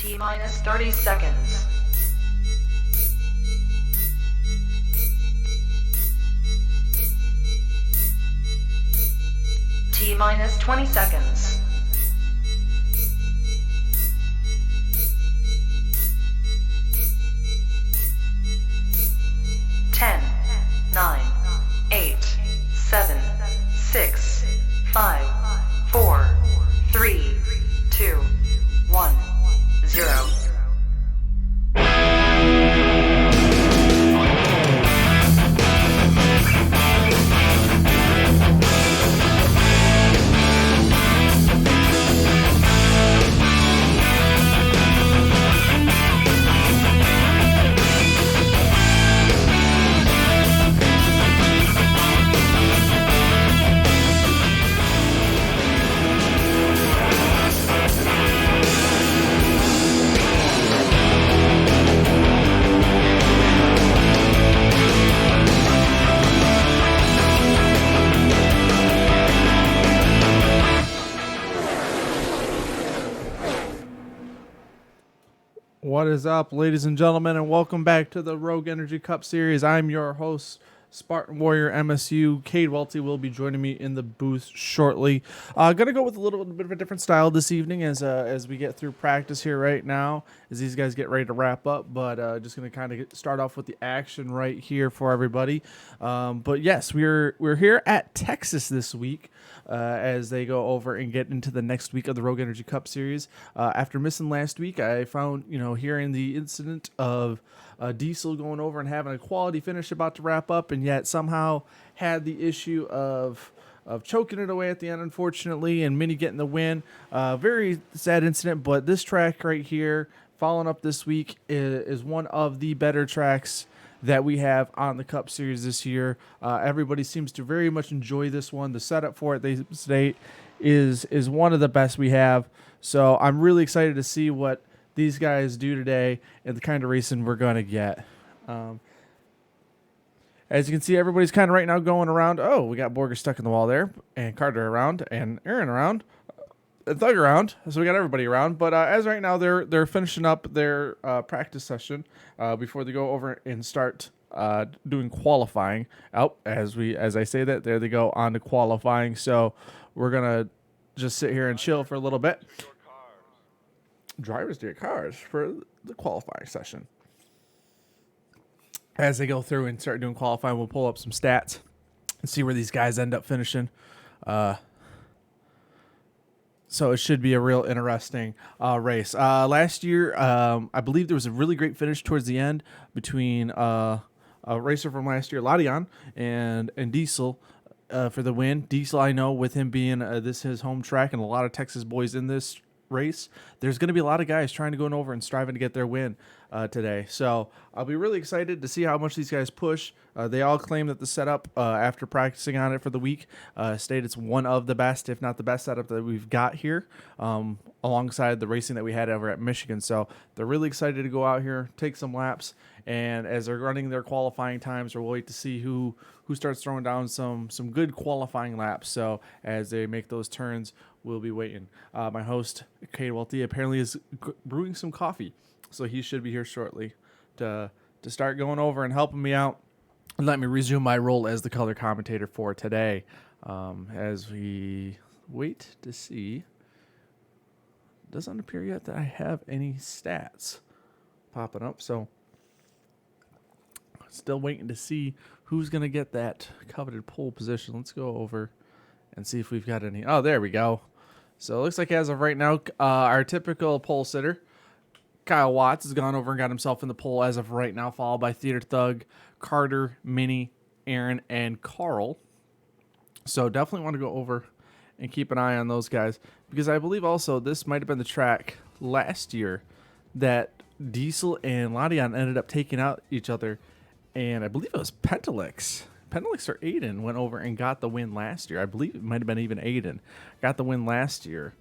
T-minus 30 seconds. T-minus 20 seconds. 10, 9, 8, 7, 6, 5, 4, 3, 2, 1, 0. What is up, ladies and gentlemen, and welcome back to the Rogue Energy Cup Series. I'm your host, Spartan Warrior MSU. Cade Welty will be joining me in the booth shortly. Gonna go with a little bit of a different style this evening as we get through practice here right now, as these guys get ready to wrap up. But just gonna kind of start off with the action right here for everybody. But yes, we're here at Texas this week. As they go over and get into the next week of the Rogue Energy Cup Series. After missing last week, I found, hearing the incident of Diesel going over and having a quality finish about to wrap up, and yet somehow had the issue of choking it away at the end, unfortunately, and Mini getting the win. Very sad incident, but this track right here, following up this week, is one of the better tracks that we have on the Cup Series this year. Everybody seems to very much enjoy this one. The setup for it, they state, is one of the best we have. So I'm really excited to see what these guys do today and the kind of racing we're going to get. As you can see, everybody's kind of right now going around. Oh, we got Borger stuck in the wall there, and Carter around, and Aaron around, and Thug around. So we got everybody around. But as right now, they're finishing up their practice session before they go over and start doing qualifying. As I say that, there they go on to qualifying. So we're gonna just sit here and chill for a little bit. Drivers to your cars for the qualifying session. As they go through and start doing qualifying, we'll pull up some stats and see where these guys end up finishing. So it should be a real interesting race. Last year, I believe there was a really great finish towards the end between a racer from last year, Ladian, and Diesel for the win. Diesel, I know, with him being this his home track and a lot of Texas boys in this race, there's going to be a lot of guys trying to go over and striving to get their win today. So I'll be really excited to see how much these guys push. They all claim that the setup, after practicing on it for the week, state it's one of the best, if not the best setup that we've got here, alongside the racing that we had over at Michigan. So they're really excited to go out here, take some laps, and as they're running their qualifying times, we'll wait to see who starts throwing down some good qualifying laps. So as they make those turns, we'll be waiting. My host, Cade Welty, apparently is brewing some coffee, so he should be here shortly to start going over and helping me out and let me resume my role as the color commentator for today. As we wait to see, it doesn't appear yet that I have any stats popping up, so still waiting to see who's going to get that coveted pole position. Let's go over and see if we've got any. Oh, there we go. So it looks like as of right now, our typical pole sitter, Kyle Watts, has gone over and got himself in the pole as of right now, followed by Theater Thug, Carter, Minnie, Aaron, and Carl. So definitely want to go over and keep an eye on those guys, because I believe also this might have been the track last year that Diesel and Ladian ended up taking out each other, and I believe it was Pentelix or Aiden went over and got the win last year. I believe it might have been even Aiden got the win last year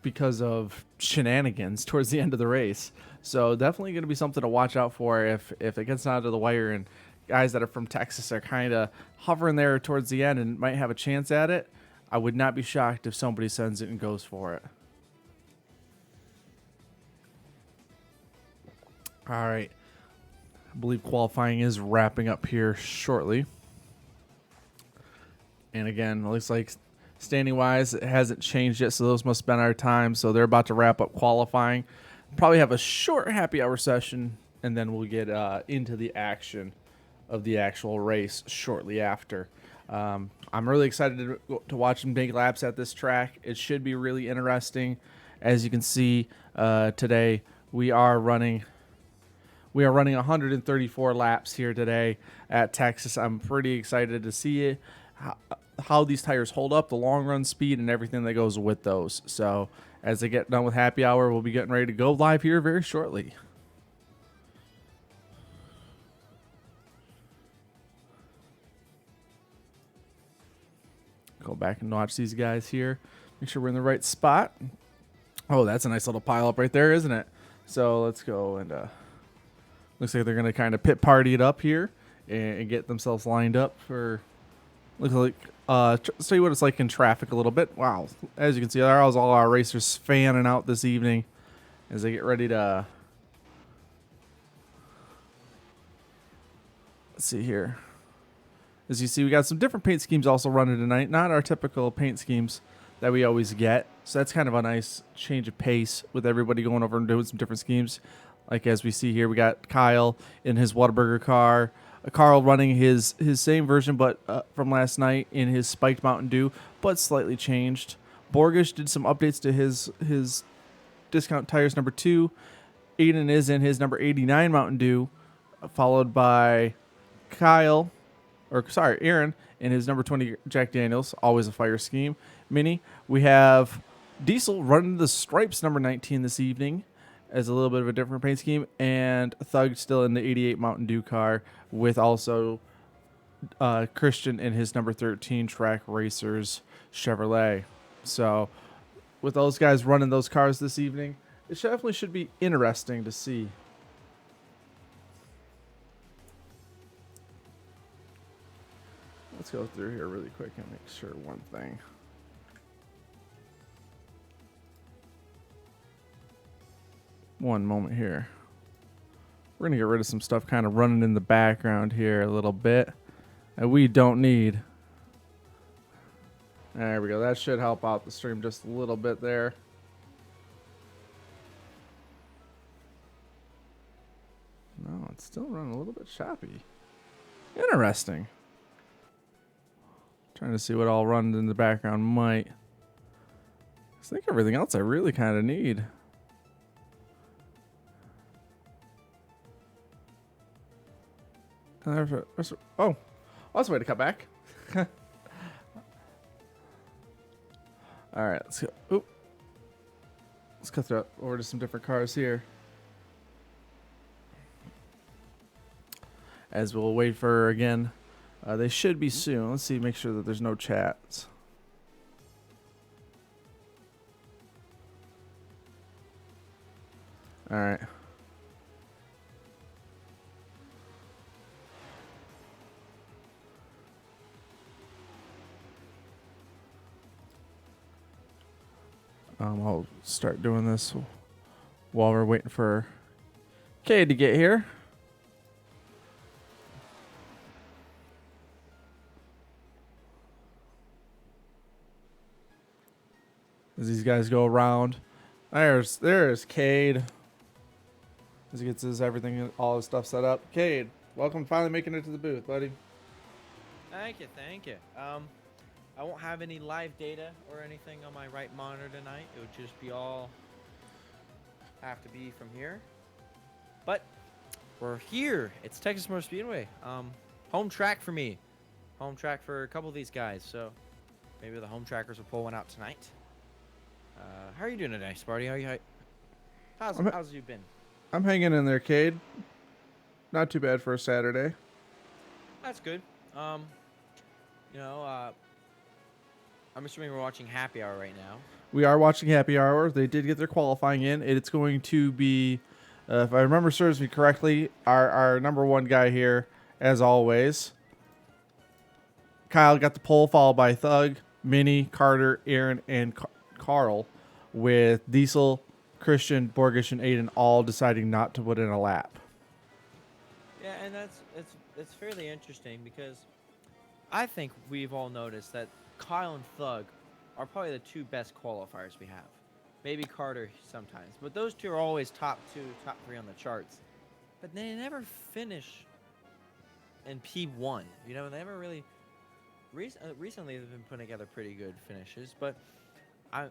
because of shenanigans towards the end of the race. So definitely going to be something to watch out for if it gets down to the wire and guys that are from Texas are kind of hovering there towards the end and might have a chance at it. I would not be shocked if somebody sends it and goes for it. All right. I believe qualifying is wrapping up here shortly. And again, it looks like standing wise, it hasn't changed yet, so those must have been our time. So they're about to wrap up qualifying. Probably have a short happy hour session, and then we'll get into the action of the actual race shortly after. I'm really excited to watch them make laps at this track. It should be really interesting. As you can see today, we are running 134 laps here today at Texas. I'm pretty excited to see it, how these tires hold up, the long run speed, and everything that goes with those. So as they get done with happy hour, we'll be getting ready to go live here very shortly. Go back and watch these guys here. Make sure we're in the right spot. Oh, that's a nice little pile up right there, isn't it? So let's go and looks like they're going to kind of pit party it up here and get themselves lined up for. Looks like show you what it's like in traffic a little bit. Wow, as you can see, there's all our racers fanning out this evening as they get ready to. Let's see here. As you see, we got some different paint schemes also running tonight. Not our typical paint schemes that we always get. So that's kind of a nice change of pace with everybody going over and doing some different schemes. Like as we see here, we got Kyle in his Whataburger car. Carl running his same version, but from last night in his spiked Mountain Dew, but slightly changed. Borgish did some updates to his discount tires number 2. Aiden is in his number 89 Mountain Dew, followed by Aaron in his number 20 Jack Daniels, always a fire scheme. Mini, we have Diesel running the Stripes number 19 this evening as a little bit of a different paint scheme, and Thug still in the 88 Mountain Dew car with also Christian in his number 13 Track Racers Chevrolet. So with those guys running those cars this evening, it definitely should be interesting to see. Let's go through here really quick and make sure one thing. One moment here. We're going to get rid of some stuff kind of running in the background here a little bit that we don't need. There we go. That should help out the stream just a little bit there. No, it's still running a little bit choppy. Interesting. Trying to see what all runs in the background might. I think everything else I really kind of need. Oh, that's a way to cut back. All right, let's go. Oop. Let's cut through over to some different cars here. As we'll wait for again. They should be soon. Let's see, make sure that there's no chats. All right. I'll start doing this while we're waiting for Kay to get here. As these guys go around, there's Cade. As he gets all his stuff set up. Cade, welcome, finally making it to the booth, buddy. Thank you. I won't have any live data or anything on my right monitor tonight. It would just be all have to be from here. But we're here. It's Texas Motor Speedway. Home track for me. Home track for a couple of these guys. So maybe the home trackers will pull one out tonight. How are you doing today, Sparty? How's you been? I'm hanging in there, Cade. Not too bad for a Saturday. That's good. I'm assuming we're watching Happy Hour right now. We are watching Happy Hour. They did get their qualifying in. It's going to be, if I remember serves me correctly, our number one guy here, as always. Kyle got the pole, followed by Thug, Minnie, Carter, Aaron, and Carl, with Diesel Christian, Borgish, and Aiden all deciding not to put in a lap. Yeah, and it's fairly interesting because I think we've all noticed that Kyle and Thug are probably the two best qualifiers we have. Maybe Carter sometimes, but those two are always top two, top three on the charts. But they never finish in P1. You know, they never really. Recently, they've been putting together pretty good finishes, but I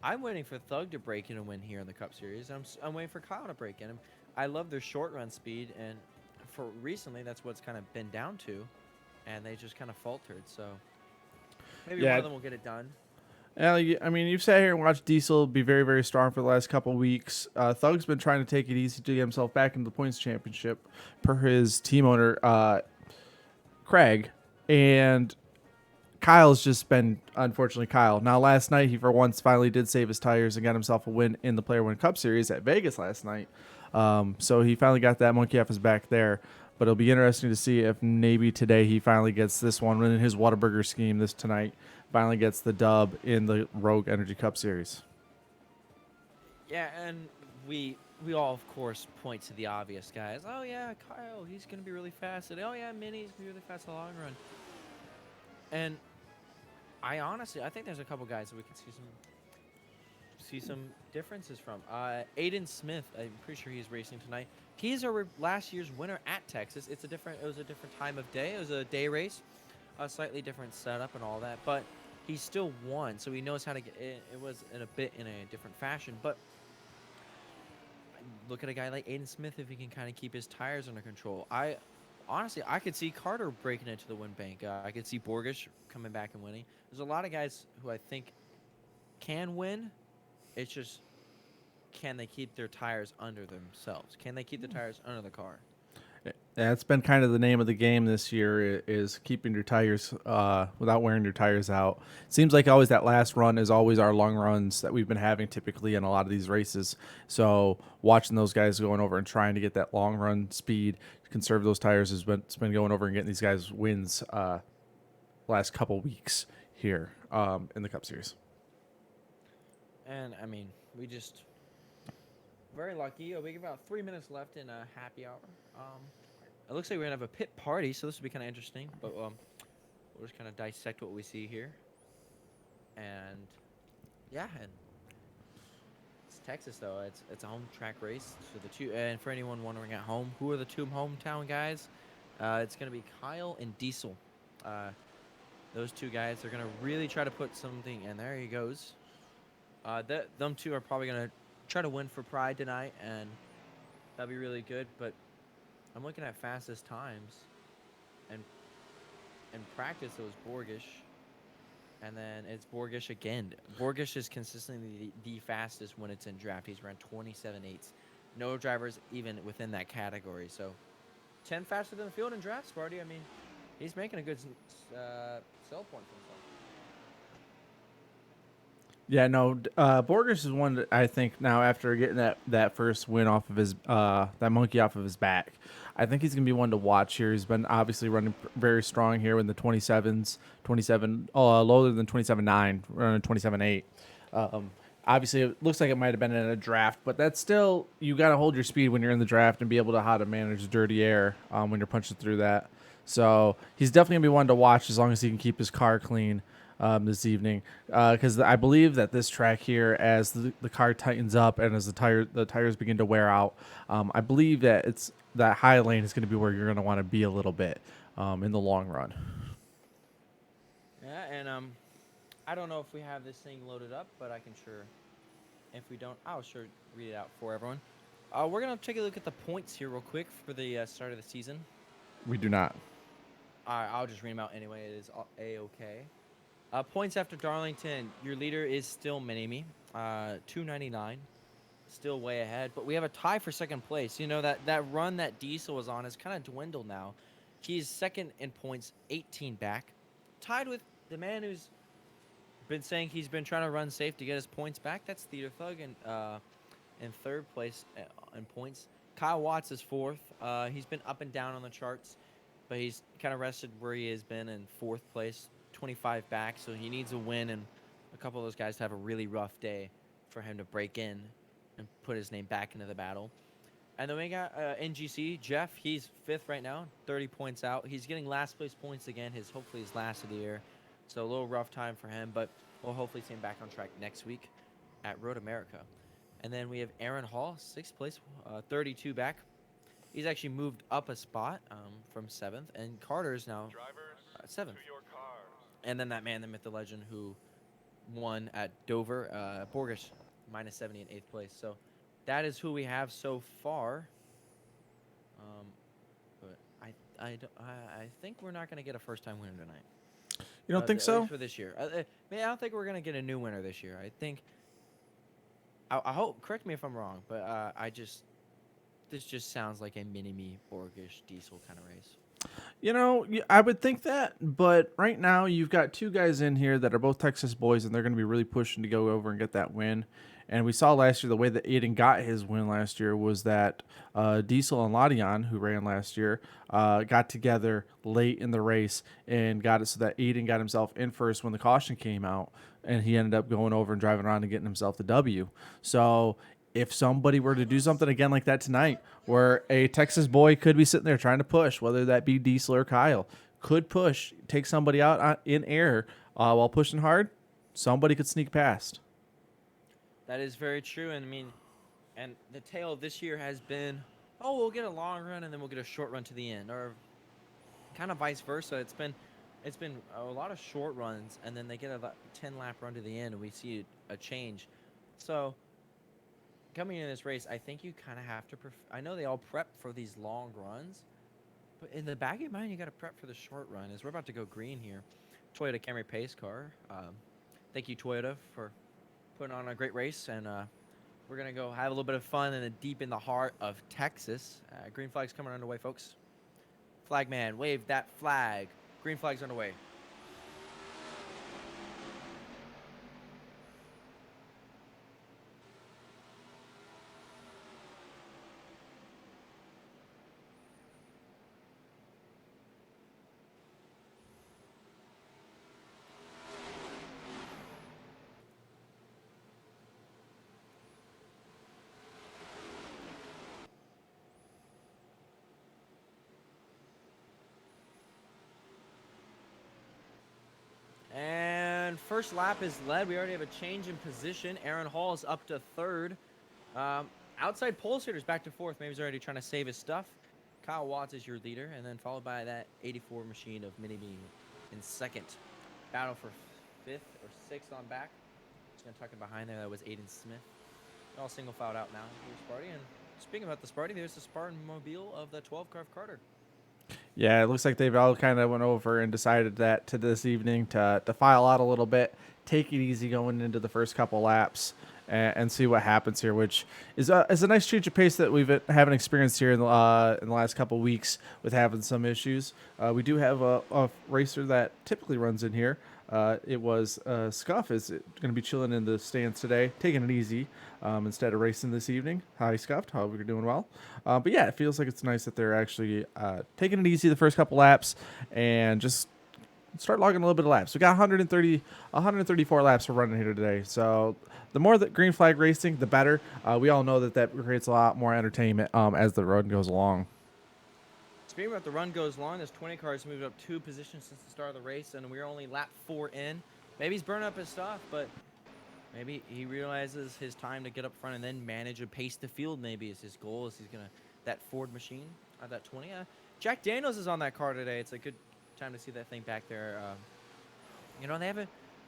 I'm waiting for Thug to break in and win here in the Cup Series. I'm waiting for Kyle to break in. I love their short run speed, and for recently, that's what's kind of been down to, and they just kind of faltered. So maybe one Yeah. of them will get it done. I mean, you've sat here and watched Diesel be very, very strong for the last couple of weeks. Thug's been trying to take it easy to get himself back into the points championship, per his team owner, Craig. And Kyle's just been, unfortunately, Kyle. Now, last night, he for once finally did save his tires and got himself a win in the Player One Cup Series at Vegas last night. So he finally got that monkey off his back there. But it'll be interesting to see if maybe today he finally gets this one in his Whataburger scheme this tonight. Finally gets the dub in the Rogue Energy Cup Series. Yeah, and we all of course point to the obvious guys. Oh yeah, Kyle, he's gonna be really fast. And oh yeah, Minnie's gonna be really fast in the long run. And I think there's a couple guys that we can see some differences from. Aiden Smith, I'm pretty sure he's racing tonight. He's last year's winner at Texas. It was a different time of day. It was a day race, a slightly different setup and all that, but he still won, so he knows how to get it. It was in a different fashion, but look at a guy like Aiden Smith if he can kind of keep his tires under control. Honestly, I could see Carter breaking into the win bank. I could see Borgish coming back and winning. There's a lot of guys who I think can win. It's just, can they keep their tires under themselves? Can they keep the tires under the car? That's been kind of the name of the game this year, is keeping your tires without wearing your tires out. Seems like always that last run is always our long runs that we've been having typically in a lot of these races. So watching those guys going over and trying to get that long run speed, conserve those tires, has been going over and getting these guys wins last couple weeks here in the Cup Series. And I mean, we just very lucky. We have about 3 minutes left in a happy hour. It looks like we're gonna have a pit party, so this will be kind of interesting. But we'll just kind of dissect what we see here. And yeah, and it's Texas though. It's a home track race. So the two, and for anyone wondering at home, who are the two hometown guys? It's gonna be Kyle and Diesel. Those two guys are gonna really try to put something. And there he goes. Them two are probably gonna try to win for Pride tonight, and that'll be really good. But I'm looking at fastest times, and in practice it was Borgish, and then it's Borgish again. Borgish is consistently the fastest when it's in draft. He's around 27.8. No drivers even within that category. So 10 faster than the field in draft, Sparty. I mean, he's making a good sell point for himself. Yeah, no, Borges is one that I think now after getting that first win off of his that monkey off of his back, I think he's gonna be one to watch here. He's been obviously running very strong here in the 27, lower than 27.9, running 27.8. Obviously, it looks like it might have been in a draft, but that's still, you got to hold your speed when you're in the draft and be able to how to manage dirty air when you're punching through that. So he's definitely gonna be one to watch as long as he can keep his car clean. This evening, because I believe that this track here, as the car tightens up and as the tires begin to wear out, I believe that it's that high lane is going to be where you're going to want to be a little bit in the long run. Yeah, and I don't know if we have this thing loaded up, but I can sure. If we don't, I'll sure read it out for everyone. We're gonna take a look at the points here real quick for the start of the season. We do not. I'll just read them out anyway. It is A-okay. Points after Darlington. Your leader is still Minimi, 299, still way ahead. But we have a tie for second place. You know, that run that Diesel was on has kind of dwindled now. He's second in points, 18 back, tied with the man who's been saying he's been trying to run safe to get his points back. That's Theater Thug in third place in points. Kyle Watts is fourth. He's been up and down on the charts, but he's kind of rested where he has been in fourth place. 25 back, so he needs a win and a couple of those guys to have a really rough day for him to break in. and put his name back into the battle. And then we got NGC Jeff. He's 5th right now, 30 points out. He's getting last place points again. Hopefully his last of the year, so a little rough time for him. But we'll hopefully see him back on track next week at Road America. And then we have Aaron Hall, 6th place, 32 back. He's actually moved up a spot from 7th, and Carter's now 7th. And then that man, the myth, the legend, who won at Dover, Borgish, minus 70 in 8th place. So that is who we have so far. But I think we're not going to get a first-time winner tonight. You don't think At so? least for this year. I don't think we're going to get a new winner this year. I think. I hope. Correct me if I'm wrong, but this just sounds like a mini-me Borgish diesel kind of race. You know, I would think that, but right now you've got 2 guys in here that are both Texas boys, and they're going to be really pushing to go over and get that win. And we saw last year the way that Aiden got his win last year was that Diesel and Ladian, who ran last year, got together late in the race and got it so that Aiden got himself in first when the caution came out, and he ended up going over and driving around and getting himself the W. So if somebody were to do something again like that tonight, where a Texas boy could be sitting there trying to push, whether that be Diesel or Kyle, could push, take somebody out in air while pushing hard, somebody could sneak past. That is very true, and I mean, and the tale of this year has been, we'll get a long run and then we'll get a short run to the end, or kind of vice versa. It's been a lot of short runs, and then they get a 10-lap run to the end, and we see a change. So coming in this race, I think you kind of have to. I know they all prep for these long runs, but in the back of your mind, you got to prep for the short run. As we're about to go green here, Toyota Camry pace car. Thank you, Toyota, for putting on a great race, and we're gonna go have a little bit of fun deep in the heart of Texas. Green flag's coming underway, folks. Flag man, wave that flag. Green flag's underway. And first lap is led. We already have a change in position. Aaron Hall is up to 3rd. Outside pole sitters back to 4th. Maybe he's already trying to save his stuff. Kyle Watts is your leader, and then followed by that 84 machine of Mini Bean in 2nd. Battle for 5th or 6th on back. Just gonna tuck it behind there. That was Aiden Smith. They're all single filed out now. Here's Sparty. And speaking about the Sparty, there's the Spartan mobile of the 12 car of Carter. Yeah, it looks like they've all kind of went over and decided that to this evening to file out a little bit, take it easy going into the first couple laps, and see what happens here, which is a nice change of pace that haven't experienced here in the last couple weeks with having some issues. We do have a racer that typically runs in here. It was Scuff is going to be chilling in the stands today, taking it easy instead of racing this evening. Hi, Scuffed. Hope you're doing well. But yeah, it feels like it's nice that they're actually taking it easy the first couple laps and just start logging a little bit of laps. We got 134 laps for running here today. So the more that green flag racing, the better. We all know that creates a lot more entertainment as the run goes along. Speaking about the run goes long, there's 20 cars moved up 2 positions since the start of the race, and we're only lap 4 in. Maybe he's burning up his stuff, but maybe he realizes his time to get up front and then manage and pace the field. Maybe is his goal. Is he's gonna that Ford machine at that 20? Jack Daniels is on that car today. It's a good time to see that thing back there. You know,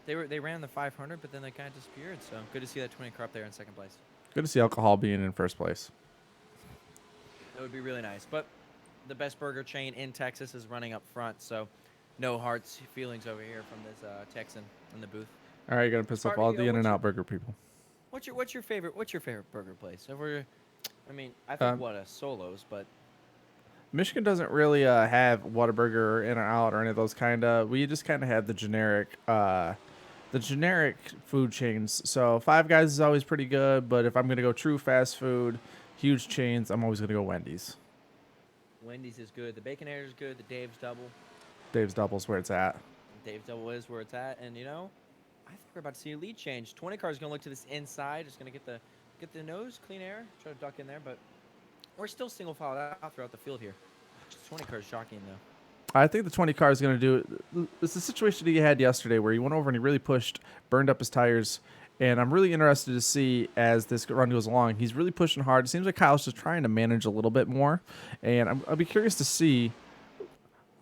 they ran the 500, but then they kind of disappeared. So good to see that 20 car up there in 2nd place. Good to see alcohol being in first place. That would be really nice, but the best burger chain in Texas is running up front, so no hard feelings over here from this Texan in the booth. All right, you're gonna piss off all the In-N-Out burger people. What's your favorite burger place? I think a Solos, but Michigan doesn't really have Whataburger or In-N-Out or any of those we just kind of have the generic food chains. So Five Guys is always pretty good, but if I'm gonna go true fast food, huge chains, I'm always gonna go Wendy's. Wendy's is good. The Baconator is good. The Dave's Double. Dave's Double's where it's at. Dave's Double is where it's at. And, I think we're about to see a lead change. 20 car is going to look to this inside. It's going to get the get the nose, clean air, try to duck in there, but we're still single filed out throughout the field here. Just 20 cars jockeying though. I think the 20 car is going to do it. It's the situation he had yesterday where he went over and he really pushed, burned up his tires. And I'm really interested to see as this run goes along. He's really pushing hard. It seems like Kyle's just trying to manage a little bit more. And I'll be curious to see.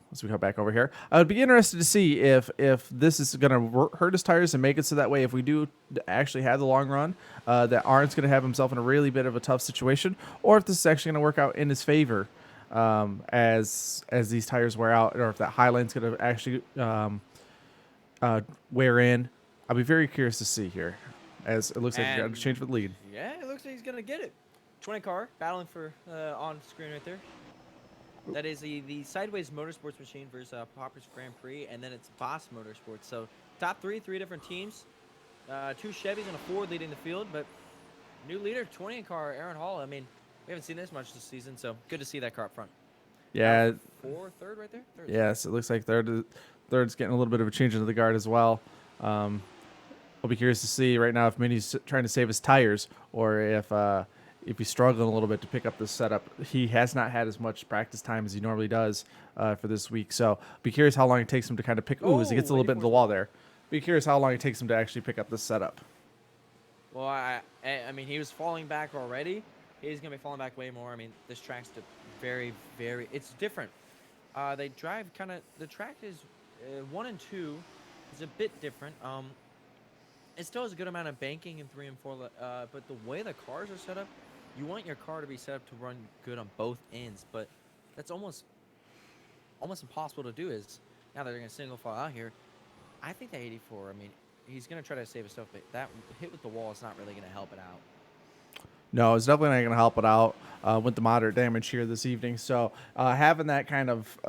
As we come back over here, I would be interested to see if this is going to hurt his tires and make it so that way if we do actually have the long run, that Arn's going to have himself in a really bit of a tough situation, or if this is actually going to work out in his favor as these tires wear out, or if that high line's going to actually wear in. I'll be very curious to see here, as it looks like he's got to change for the lead. Yeah, it looks like he's gonna get it. 20 car battling for on screen right there. That is the Sideways Motorsports machine versus Poppers Grand Prix, and then it's Boss Motorsports. So top three different teams, 2 Chevys and a Ford leading the field, but new leader, 20 car, Aaron Hall. I mean, we haven't seen this much this season, so good to see that car up front. Yeah. Third right there. Third. Yes, it looks like third's getting a little bit of a change into the guard as well. I'll be curious to see right now if Minnie's trying to save his tires or if he's struggling a little bit to pick up this setup. He has not had as much practice time as he normally does for this week. So be curious how long it takes him to kind of pick. Ooh, as he gets a little bit into the wall there. Be curious how long it takes him to actually pick up this setup. Well, I mean, he was falling back already. He's going to be falling back way more. I mean, this track's very, very, it's different. They drive kind of, the track is 1 and 2 is a bit different. It still has a good amount of banking in 3 and 4, but the way the cars are set up, you want your car to be set up to run good on both ends, but that's almost impossible to do. Is now they're going to single file out here. I think that 84. I mean, he's going to try to save his stuff, but that hit with the wall is not really going to help it out. No, it's definitely not going to help it out with the moderate damage here this evening. So having that kind of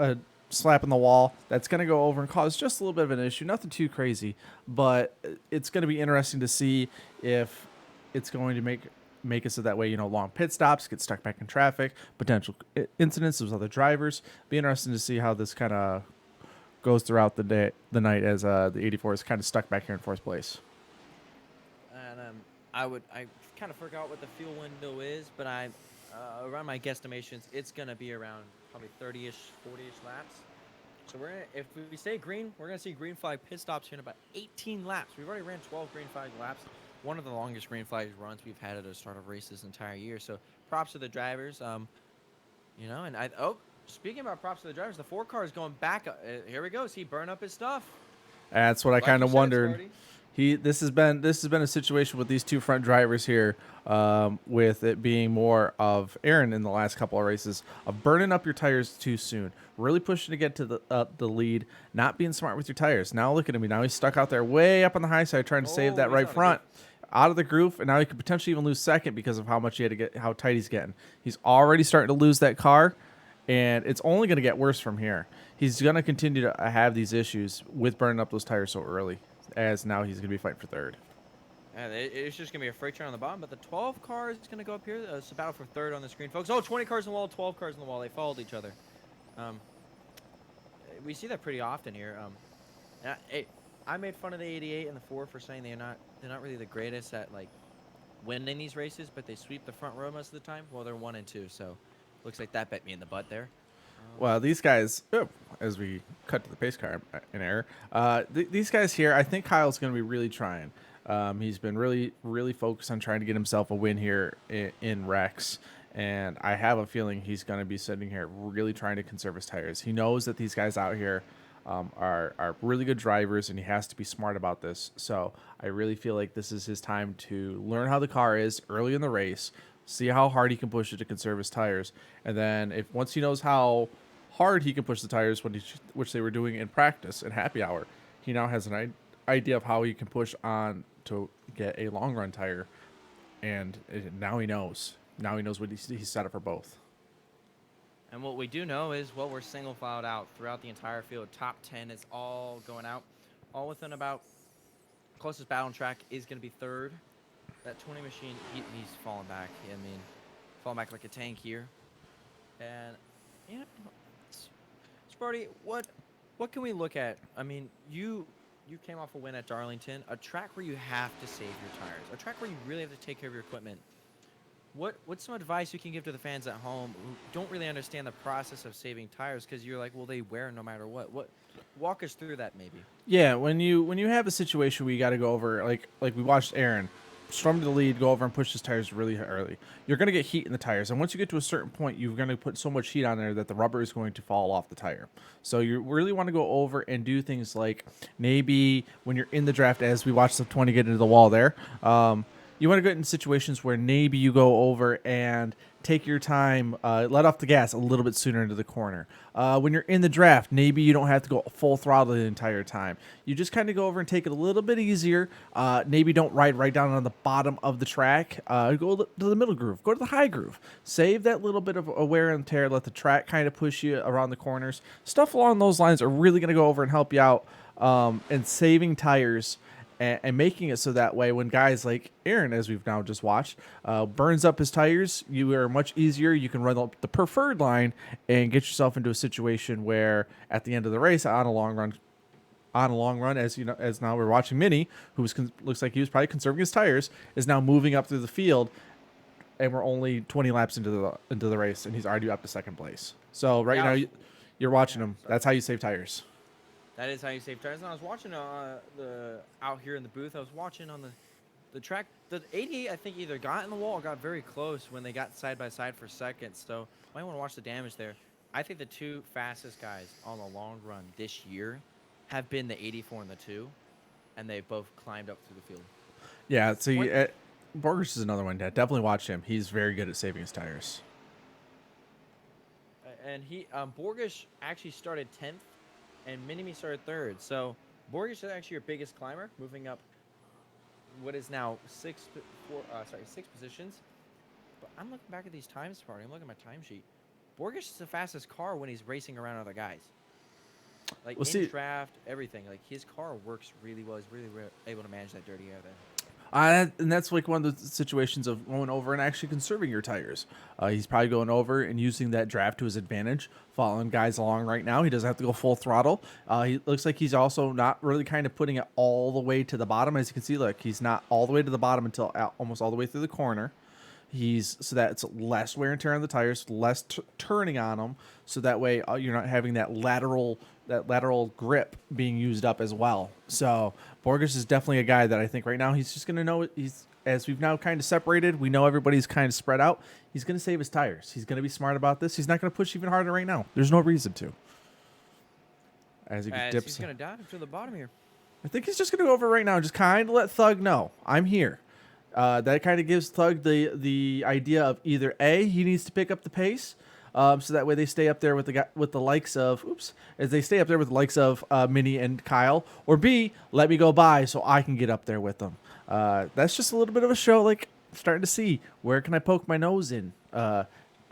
slap in the wall, that's going to go over and cause just a little bit of an issue. Nothing too crazy, but it's going to be interesting to see if it's going to make it so that way, long pit stops, get stuck back in traffic, potential incidents with other drivers. Be interesting to see how this kind of goes throughout the night as the 84 is kind of stuck back here in 4th place. And I kind of forgot what the fuel window is, but around my guesstimations, it's going to be around probably 30-ish, 40-ish laps. So if we stay green, we're going to see green flag pit stops here in about 18 laps. We've already ran 12 green flag laps. One of the longest green flag runs we've had at the start of race this entire year. So props to the drivers. Speaking about props to the drivers, the 4 car is going back. Here we go. See, burn up his stuff. That's what I kind of wondered. This has been a situation with these 2 front drivers here, with it being more of Aaron in the last couple of races of burning up your tires too soon, really pushing to get to the lead, not being smart with your tires. Now look at him. Now he's stuck out there way up on the high side trying to save that right front out of the groove, and now he could potentially even lose second because of how much how tight he's getting. He's already starting to lose that car, and it's only going to get worse from here. He's going to continue to have these issues with burning up those tires so early, as now he's going to be fighting for 3rd. And it's just going to be a freight train on the bottom, but the 12 car is going to go up here. It's a battle for 3rd on the screen, folks. 20 cars on the wall, 12 cars on the wall. They followed each other. We see that pretty often here. I made fun of the 88 and the 4 for saying they're not really the greatest at like winning these races, but they sweep the front row most of the time. Well, they're 1 and 2, so looks like that bet me in the butt there. Well, these guys, as we cut to the pace car in error, these guys here, I think Kyle's going to be really trying. He's been really, really focused on trying to get himself a win here in RECS, and I have a feeling he's going to be sitting here really trying to conserve his tires. He knows that these guys out here are really good drivers, and he has to be smart about this. So I really feel like this is his time to learn how the car is early in the race, see how hard he can push it to conserve his tires, and then once he knows how hard he can push the tires, which they were doing in practice and happy hour, he now has an idea of how he can push on to get a long run tire, and now he knows. Now he knows what he's set up for both. And what we do know is, we're single filed out throughout the entire field. Top 10 is all going out, all within about closest battle on track is going to be 3rd. That 20 machine, he's falling back. I mean, falling back like a tank here. And Sparty, what can we look at? I mean, you came off a win at Darlington, a track where you have to save your tires, a track where you really have to take care of your equipment. What's some advice you can give to the fans at home who don't really understand the process of saving tires? Because you're like, well, they wear no matter what. Walk us through that maybe. Yeah, when you have a situation where you got to go over like we watched Aaron storm to the lead, go over and push his tires really early. You're gonna get heat in the tires, and once you get to a certain point, you're gonna put so much heat on there that the rubber is going to fall off the tire. So you really want to go over and do things like maybe when you're in the draft, as we watched the 20 get into the wall there. You want to get in situations where maybe you go over and take your time, let off the gas a little bit sooner into the corner. When you're in the draft, maybe you don't have to go full throttle the entire time. You just kind of go over and take it a little bit easier. Maybe don't ride right down on the bottom of the track. Go to the middle groove. Go to the high groove. Save that little bit of a wear and tear. Let the track kind of push you around the corners. Stuff along those lines are really going to go over and help you out in saving tires and making it so that way when guys like Aaron, as we've now just watched, burns up his tires, you are much easier. You can run the preferred line and get yourself into a situation where at the end of the race on a long run, as you know, as now we're watching Minnie, who looks like he was probably conserving his tires, is now moving up through the field, and we're only 20 laps into the race, and he's already up to second place. So now you're watching him. That's how you save tires. That is how you save tires. And I was watching out here in the booth. I was watching on the track. The 88, I think, either got in the wall or got very close when they got side by side for seconds. So might want to watch the damage there. I think the two fastest guys on the long run this year have been the 84 and the 2, and they both climbed up through the field. Yeah, so Borgers is another one. Definitely watch him. He's very good at saving his tires. And Borgish actually started 10th. And Minimi started 3rd. So Borgish is actually your biggest climber, moving up what is now 6 positions. But I'm looking back at these times, party. I'm looking at my timesheet. Borgish is the fastest car when he's racing around other guys. Like draft, everything. Like his car works really well. He's really able to manage that dirty air there. And that's like one of the situations of going over and actually conserving your tires. He's probably going over and using that draft to his advantage, following guys along right now. He doesn't have to go full throttle. He looks like he's also not really kind of putting it all the way to the bottom. As you can see, look, he's not all the way to the bottom until almost all the way through the corner. So that it's less wear and tear on the tires, less turning on them, so that way you're not having that lateral grip being used up as well. So Borges is definitely a guy that I think right now he's just going to know. As we've now kind of separated, we know everybody's kind of spread out. He's going to save his tires. He's going to be smart about this. He's not going to push even harder right now. There's no reason to. As he dips, he's going to dive to the bottom here. I think he's just going to go over right now and just kind of let Thug know I'm here. That kind of gives Thug the idea of either A, he needs to pick up the pace, so that way they stay up there with the likes of Minnie and Kyle, or B, let me go by so I can get up there with them. That's just a little bit of a show, like starting to see where can I poke my nose in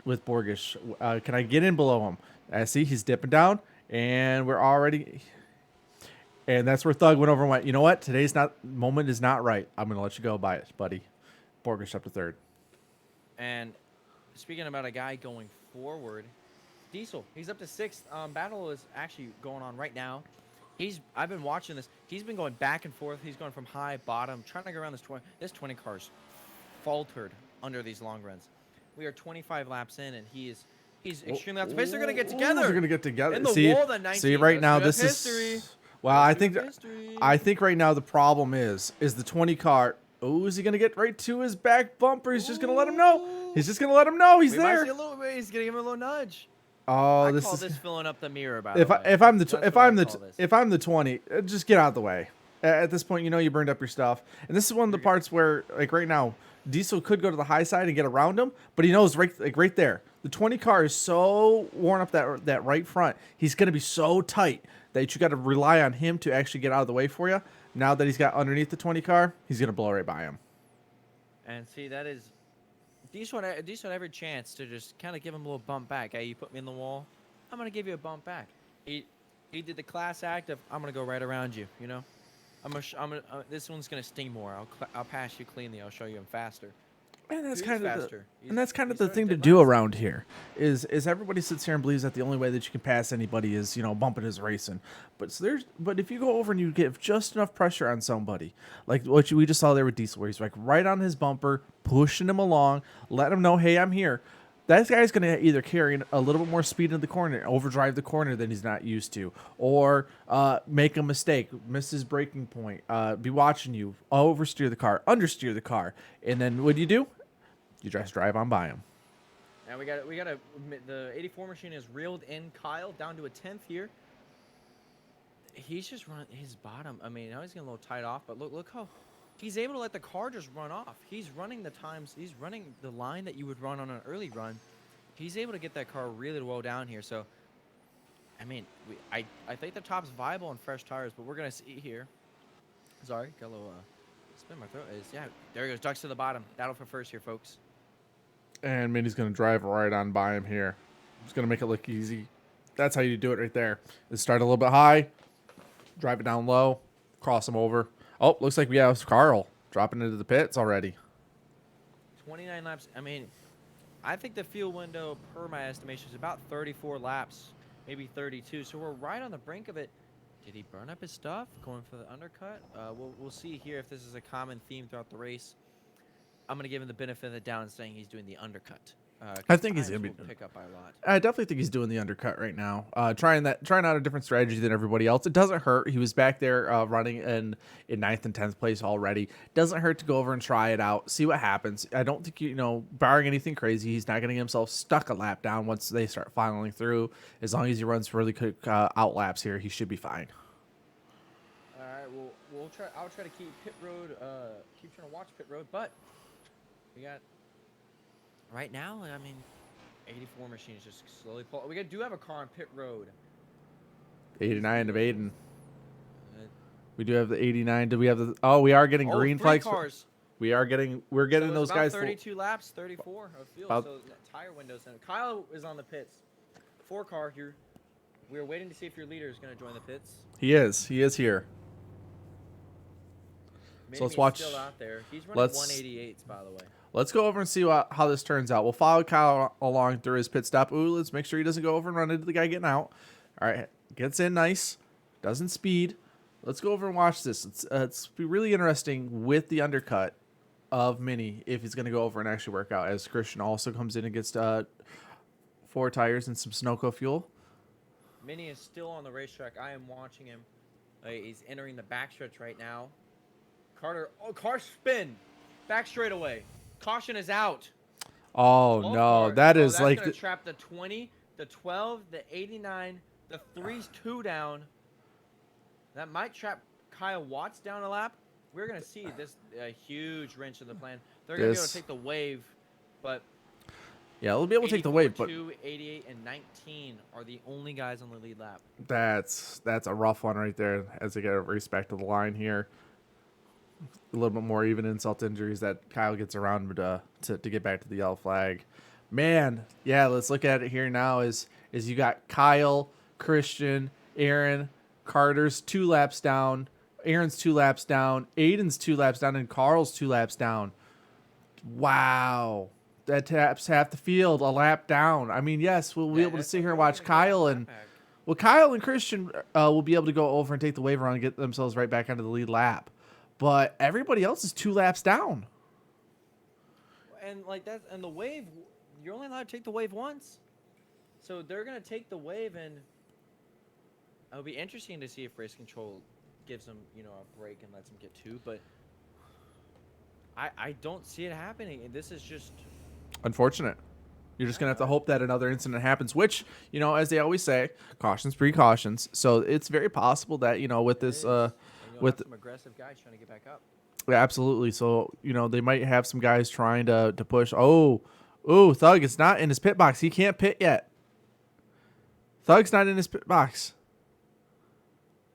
with Borgish. Can I get in below him? See, he's dipping down, and we're already. And that's where Thug went over and went, you know what? Today's moment is not right. I'm going to let you go by it, buddy. Borgish up to 3rd. And speaking about a guy going forward, Diesel, he's up to 6th. Battle is actually going on right now. I've been watching this. He's been going back and forth. He's going from high, bottom, trying to go around this 20. This 20 car's faltered under these long runs. We are 25 laps in, and he's extremely out of pace. They're going to get together. They're going to get together. In the wall, the 19. See, right now, this history. is... Well, I think right now the problem is the 20 car. Oh, is he going to get right to his back bumper? He's just going to let him know. He's just going to let him know he's there. He's going to give him a little nudge. Oh, I this call is this filling up the mirror. By if the way. if I'm the 20, just get out of the way. At this point, you burned up your stuff, and this is one of the parts where, like right now, Diesel could go to the high side and get around him, but he knows right there. The 20 car is so worn up that right front. He's going to be so tight that you got to rely on him to actually get out of the way for you. Now that he's got underneath the 20 car, he's going to blow right by him. And see, that is Diesel had every chance to just kind of give him a little bump back. Hey, you put me in the wall, I'm going to give you a bump back. He did the class act of I'm going to go right around you. This one's going to sting more. I'll pass you cleanly. I'll show you I'm faster. And that's Who's kind of faster? and that's kind of He's the starting thing to dead do last. around here is everybody sits here and believes that the only way that you can pass anybody is, you know, bumping his racing. But if you go over and you give just enough pressure on somebody, like what we just saw there with Diesel, where he's like right on his bumper, pushing him along, letting him know, hey, I'm here. That guy's going to either carry a little bit more speed in the corner, overdrive the corner than he's not used to, or make a mistake, miss his braking point, be watching you, oversteer the car, understeer the car. And then what do? You just drive on by him. Now we got the 84 machine has reeled in Kyle down to a 10th here. He's just run his bottom. I mean, now he's getting a little tight off, but look how he's able to let the car just run off. He's running the times. He's running the line that you would run on an early run. He's able to get that car really well down here. So, I mean, I think the top's viable on fresh tires, but we're gonna see here. Sorry, got a little spin my throat. Yeah, there he goes. Ducks to the bottom. Battle for first here, folks. And Minnie's going to drive right on by him here. He's going to make it look easy. That's how you do it right there. Is start a little bit high, drive it down low, cross him over. Oh, looks like we have Carl dropping into the pits already. 29 laps. I mean, I think the fuel window, per my estimation, is about 34 laps, maybe 32. So we're right on the brink of it. Did he burn up his stuff going for the undercut? We'll see here if this is a common theme throughout the race. I'm going to give him the benefit of the doubt and saying he's doing the undercut. I think he's going to pick up by a lot. I definitely think he's doing the undercut right now. Trying out a different strategy than everybody else. It doesn't hurt. He was back there running in 9th and 10th place already. Doesn't hurt to go over and try it out. See what happens. I don't think, barring anything crazy, he's not getting himself stuck a lap down once they start filing through. As long as he runs really quick out laps here, he should be fine. All right, we'll try. I'll try to keep pit road. Keep trying to watch pit road, but we got right now. I mean, 84 machines just slowly pull. We do have a car on pit road. 89 of Aiden. We do have the 89. Do we have the? Oh, we are getting green flags. Cars. We're getting those guys. 32 laps, 34 of field. So tire windows in. Kyle is on the pits. 4 car here. We're waiting to see if your leader is going to join the pits. He is here. So let's watch. Still out there. He's running 188s, by the way. Let's go over and see how this turns out. We'll follow Kyle along through his pit stop. Ooh, let's make sure he doesn't go over and run into the guy getting out. All right, gets in nice, doesn't speed. Let's go over and watch this. It's be really interesting with the undercut of Mini if he's going to go over and actually work out. As Christian also comes in and gets 4 tires and some Sunoco fuel. Mini is still on the racetrack. I am watching him. He's entering the backstretch right now. Carter, car spin, back straight away. Caution is out. Oh no, that's like gonna trap the 20, the 12, the 89, the 3's 2 down. That might trap Kyle Watts down a lap. We're gonna see this a huge wrench in the plan. They're gonna be able to take the wave, but yeah, they'll be able to take the wave. But 2, 88, and 19 are the only guys on the lead lap. That's a rough one right there. As they get a race back to the line here. A little bit more even insult to injuries that Kyle gets around to get back to the yellow flag. Man, yeah, let's look at it here now. Is you got Kyle, Christian, Aaron, Carter's 2 laps down, Aaron's 2 laps down, Aiden's 2 laps down, and Carl's 2 laps down. Wow. That taps half the field, a lap down. I mean, yes, we'll be able to sit here and watch Kyle and Christian will be able to go over and take the wave around and get themselves right back onto the lead lap. But everybody else is 2 laps down. And and the wave, you're only allowed to take the wave once. So they're going to take the wave, and it'll be interesting to see if race control gives them, a break and lets them get 2. But I don't see it happening. And this is just unfortunate. You're just going to have to hope that another incident happens, which, as they always say, cautions, precautions. So it's very possible that, with this... with some aggressive guys trying to get back up. Yeah, absolutely. So, they might have some guys trying to push. Oh, Thug is not in his pit box. He can't pit yet. Thug's not in his pit box.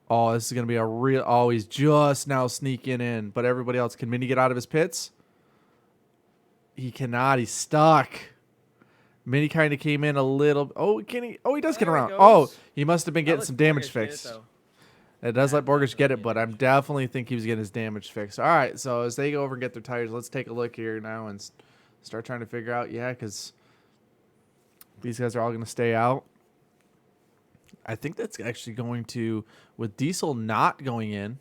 Oh, this is going to be a real... Oh, he's just now sneaking in. But everybody else, can Mini get out of his pits? He cannot. He's stuck. Mini kind of came in a little... Oh, can he... Oh, he does get around. Oh, he must have been getting some damage fixed. It does let Borgish get it, but I'm definitely think he was getting his damage fixed. All right, so as they go over and get their tires, let's take a look here now and start trying to figure out, yeah, because these guys are all going to stay out. I think that's actually going to, with Diesel not going in,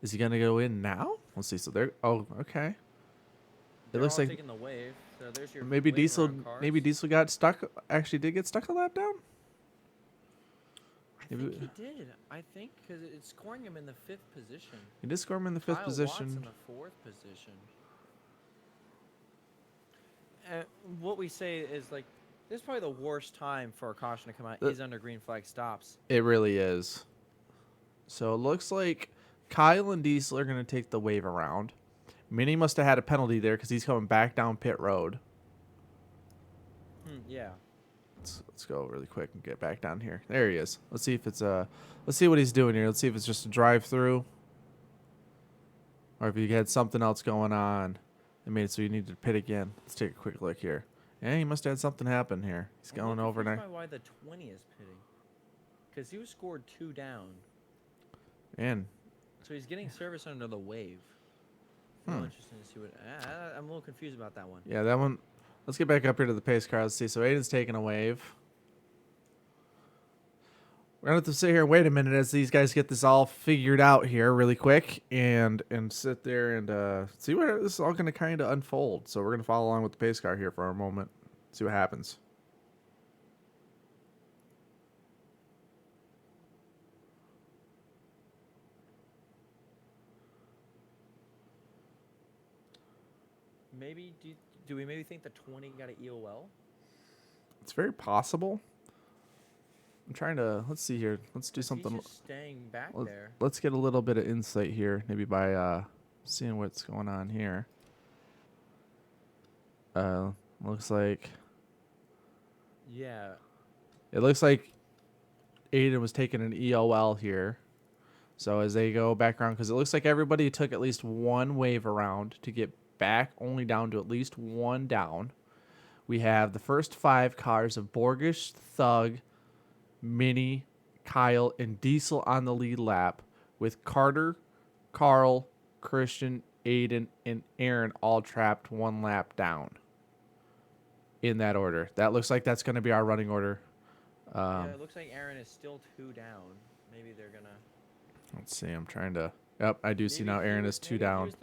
is he going to go in now? Let's see. So there. Oh, okay. They're looks all like taking the wave. So there's your maybe wave Diesel. around cars. Maybe Diesel got stuck. Actually, did get stuck a lap down. I think he did. I think because it's scoring him in the 5th position. He did score him in the 5th Kyle position. Watts in the 4th position. What we say is like, this is probably the worst time for a caution to come out. Is under green flag stops. It really is. So it looks like Kyle and Diesel are going to take the wave around. Minnie must have had a penalty there because he's coming back down pit road. Yeah. Let's go really quick and get back down here. There he is. Let's see if it's let's see what he's doing here. Let's see if it's just a drive through, or if he had something else going on that made it so you needed to pit again. Let's take a quick look here. Yeah, he must have had something happen here. He's going over now. Why the 20 is pitting? Because he was scored 2 down. And So he's getting service under the wave. Real interesting to see what. I'm a little confused about that one. yeah, that one. Let's get back up here to the pace car. Let's see. So Aiden's taking a wave. We're gonna have to sit here and wait a minute as these guys get this all figured out here really quick, and sit there and see where this is all gonna kind of unfold. So we're gonna follow along with the pace car here for a moment, see what happens. Maybe do we maybe think the 20 got an EOL? It's very possible. I'm trying to, let's see here. Let's do something. He's just staying back there. Let's get a little bit of insight here, maybe by seeing what's going on here. Looks like. Yeah. It looks like Aiden was taking an EOL here. So as they go back around, because it looks like everybody took at least one wave around to get back only down to at least one down. We have the first 5 cars of Borgish, Thug, Minnie, Kyle, and Diesel on the lead lap, with Carter, Carl, Christian, Aiden, and Aaron all trapped 1 lap down. In that order. That looks like that's going to be our running order. Yeah, it looks like Aaron is still 2 down. Maybe they're gonna. Let's see. I'm trying to. Yep, I do see now. Aaron is 2 down.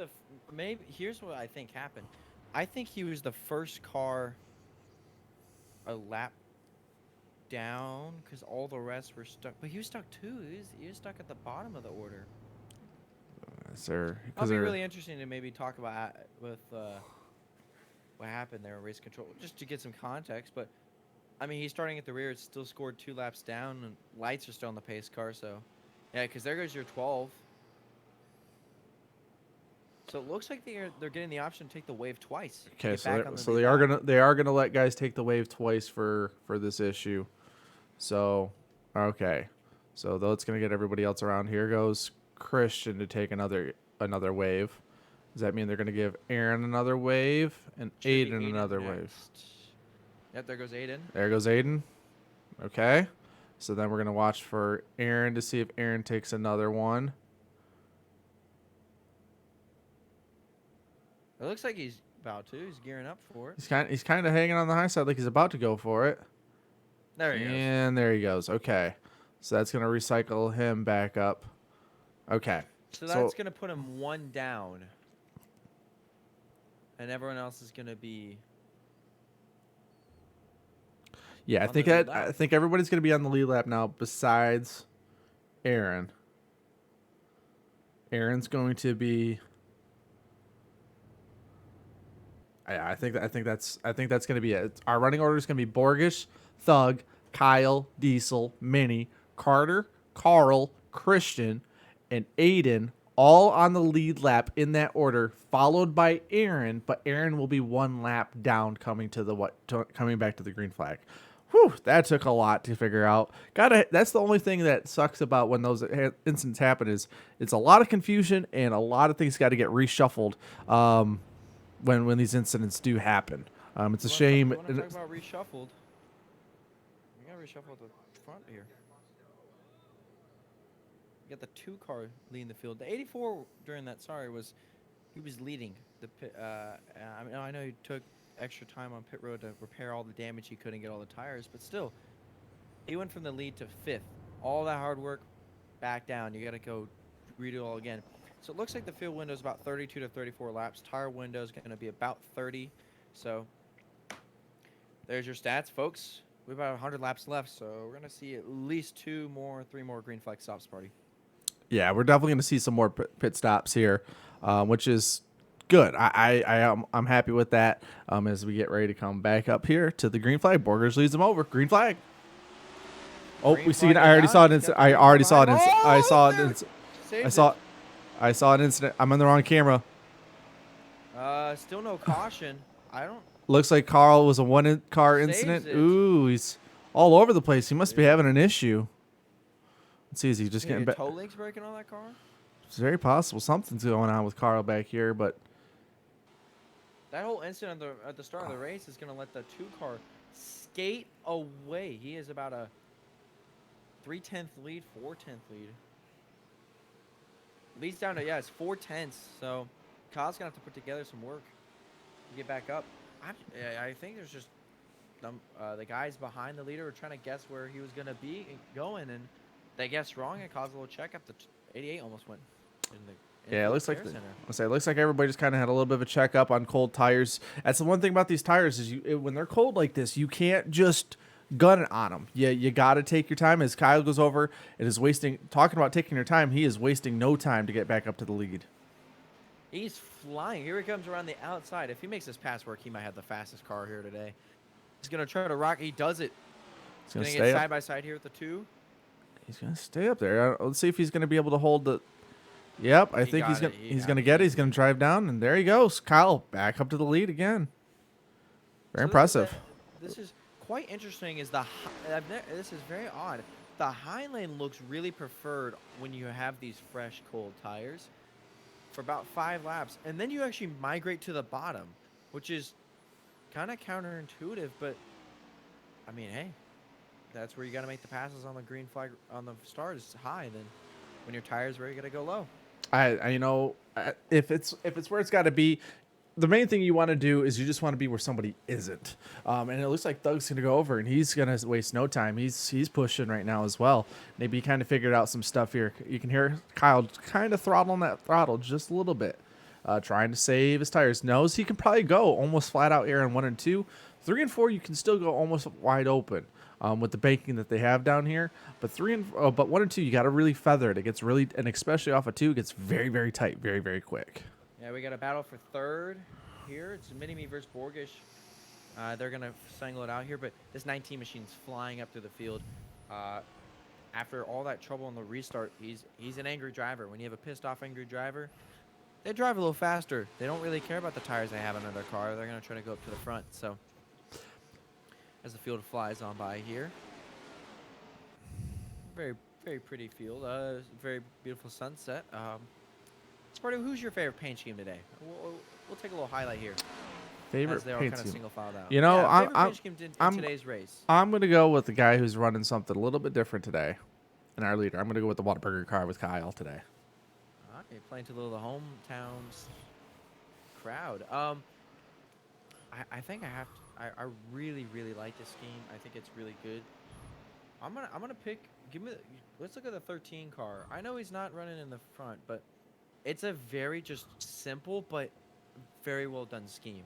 Maybe here's what I think happened. I think he was the first car a lap down because all the rest were stuck. But he was stuck too. He was stuck at the bottom of the order. Is there? It'll be really interesting to maybe talk about with what happened there in race control, just to get some context. But I mean, he's starting at the rear. It's still scored 2 laps down, and lights are still on the pace car. So yeah, because there goes your 12. So it looks like they're getting the option to take the wave twice. Okay, so they are gonna let guys take the wave twice for this issue. So okay, so though it's gonna get everybody else around. Here goes Christian to take another wave. Does that mean they're gonna give Aaron another wave and Aiden another wave? Yep, there goes Aiden. There goes Aiden. Okay, so then we're gonna watch for Aaron to see if Aaron takes another one. It looks like he's about to. He's gearing up for it. He's kind of hanging on the high side like he's about to go for it. There he goes. And there he goes. Okay. So that's going to recycle him back up. Okay. So that's going to put him 1 down. And everyone else is going to be... Yeah, I think everybody's going to be on the lead lap now besides Aaron. Aaron's going to be... I think that's going to be it. Our running order is going to be Borgish, Thug, Kyle, Diesel, Minnie, Carter, Carl, Christian, and Aiden, all on the lead lap in that order, followed by Aaron. But Aaron will be 1 lap down, coming back to the green flag. Whew, that took a lot to figure out. That's the only thing that sucks about when those incidents happen is it's a lot of confusion and a lot of things got to get reshuffled. When these incidents do happen, it's a shame. You want to talk about reshuffled? We got reshuffled at the front here. You got the 2 car leading the field. The 84 during that, he was leading the pit. I know he took extra time on pit road to repair all the damage he could and get all the tires, but still, he went from the lead to fifth. All that hard work, back down. You got to go redo it all again. So it looks like the field window is about 32 to 34 laps. Tire window is going to be about 30. So there's your stats, folks. We have about 100 laps left, so we're going to see at least 3 more green flag stops, party. Yeah, we're definitely going to see some more pit stops here, which is good. I'm happy with that. As we get ready to come back up here to the green flag, Borgers leads them over. Green flag. Oh, Green we see flag it. I already down. saw it. He's got the I green already flag saw it. behind. I saw dude. it. Saved I saw. it. I saw an incident. I'm on the wrong camera. Still no caution. I don't. Looks like Carl was a one-car Saves incident. it. Ooh, he's all over the place. He must be Yeah. having an issue. Let's see. Is he just Maybe getting a back? toe links breaking on that car? It's very possible something's going on with Carl back here, but That whole incident at the start of the race is going to let the 2-car skate away. He is about a 3/10 lead, 4/10 lead. Leads down to, it's 4/10. So Kyle's going to have to put together some work to get back up. I think there's just the guys behind the leader are trying to guess where he was going to be going, and they guessed wrong and caused a little checkup. The 88 almost went in the yeah, it looks like care center. it looks like everybody just kind of had a little bit of a checkup on cold tires. That's the one thing about these tires is when they're cold like this, you can't just gun it on them. You got to take your time. As Kyle goes over and is talking about taking your time, he is wasting no time to get back up to the lead. He's flying. Here he comes around the outside. If he makes this pass work, he might have the fastest car here today. He's going to try to rock. He does it. He's going to Get stay side up. by side here with the 2. He's going to stay up there. Let's see if he's going to be able to hold the. Yep, I think he's got going it. he's going to get it. He's going to drive down, and there he goes. Kyle back up to the lead again. Very impressive. This is quite interesting. This is very odd. The high lane looks really preferred when you have these fresh, cold tires for about 5 laps, and then you actually migrate to the bottom, which is kind of counterintuitive. But I mean, hey, that's where you got to make the passes on the green flag on the start is high. Then when your tires where you got to go low. If it's where it's got to be, the main thing you want to do is you just want to be where somebody isn't. And it looks like Doug's going to go over, and he's going to waste no time. He's pushing right now as well. Maybe he kind of figured out some stuff here. You can hear Kyle kind of throttling that throttle just a little bit, trying to save his tires. Knows he can probably go almost flat out here on 1 and 2. 3 and 4, you can still go almost wide open. With the banking that they have down here, but 1 and 2, you got to really feather it. It gets really, and especially off of 2, it gets very, very tight, very, very quick. Yeah, we got a battle for 3rd here. It's Mini-Me versus Borgish. They're gonna single it out here, but this 19 machine's flying up through the field. After all that trouble on the restart, he's an angry driver. When you have a pissed off angry driver, they drive a little faster. They don't really care about the tires they have under their car. They're gonna try to go up to the front. So as the field flies on by here. Very, very pretty field. Very beautiful sunset. Sparty, who's your favorite paint scheme today? We'll take a little highlight here. Favorite as they all paint kind of scheme. single filed out. You know, favorite I'm paint scheme in today's race. I'm gonna go with the guy who's running something a little bit different today, and our leader. I'm gonna go with the Whataburger car with Kyle today. Okay, playing to the hometowns crowd. I think I have to. I really, really like this scheme. I think it's really good. I'm gonna pick. Let's look at the 13 car. I know he's not running in the front, but it's a very just simple but very well done scheme.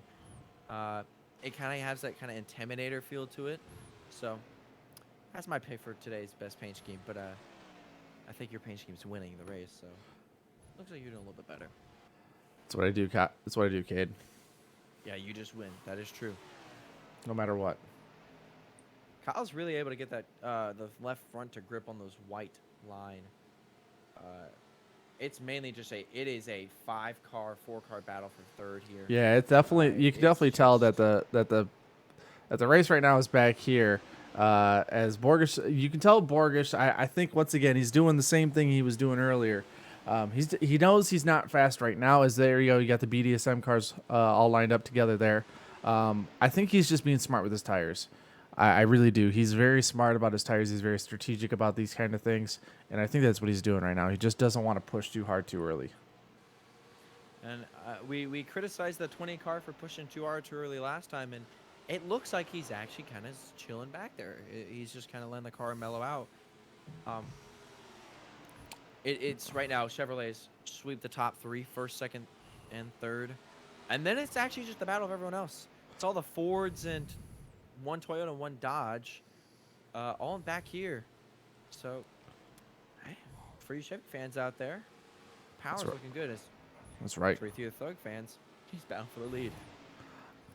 It kind of has that kind of intimidator feel to it. So that's my pick for today's best paint scheme. But I think your paint scheme's winning the race. So looks like you're doing a little bit better. That's what I do, That's what I do, Cade. Yeah, you just win. That is true. No matter what. Kyle's really able to get that the left front to grip on those white line. It's mainly just it is a 5-car, 4-car battle for 3rd here. Yeah, it's definitely you can definitely tell that the race right now is back here. As Borgish, you can tell Borgish. I think once again he's doing the same thing he was doing earlier. He knows he's not fast right now. As there you go, you got the BDSM cars all lined up together there. I think he's just being smart with his tires. I really do. He's very smart about his tires. He's very strategic about these kind of things. And I think that's what he's doing right now. He just doesn't want to push too hard too early. And we criticized the 20 car for pushing 2R too early last time, and it looks like he's actually kind of chilling back there. He's just kind of letting the car mellow out. Um, it's right now Chevrolets sweep the top three, first, second, and third, and then it's actually just the battle of everyone else. It's all the Fords and one Toyota and one Dodge, all back here. So, hey, for you Chevy fans out there, power's right. looking good. That's right. For you Thug fans, he's bound for the lead.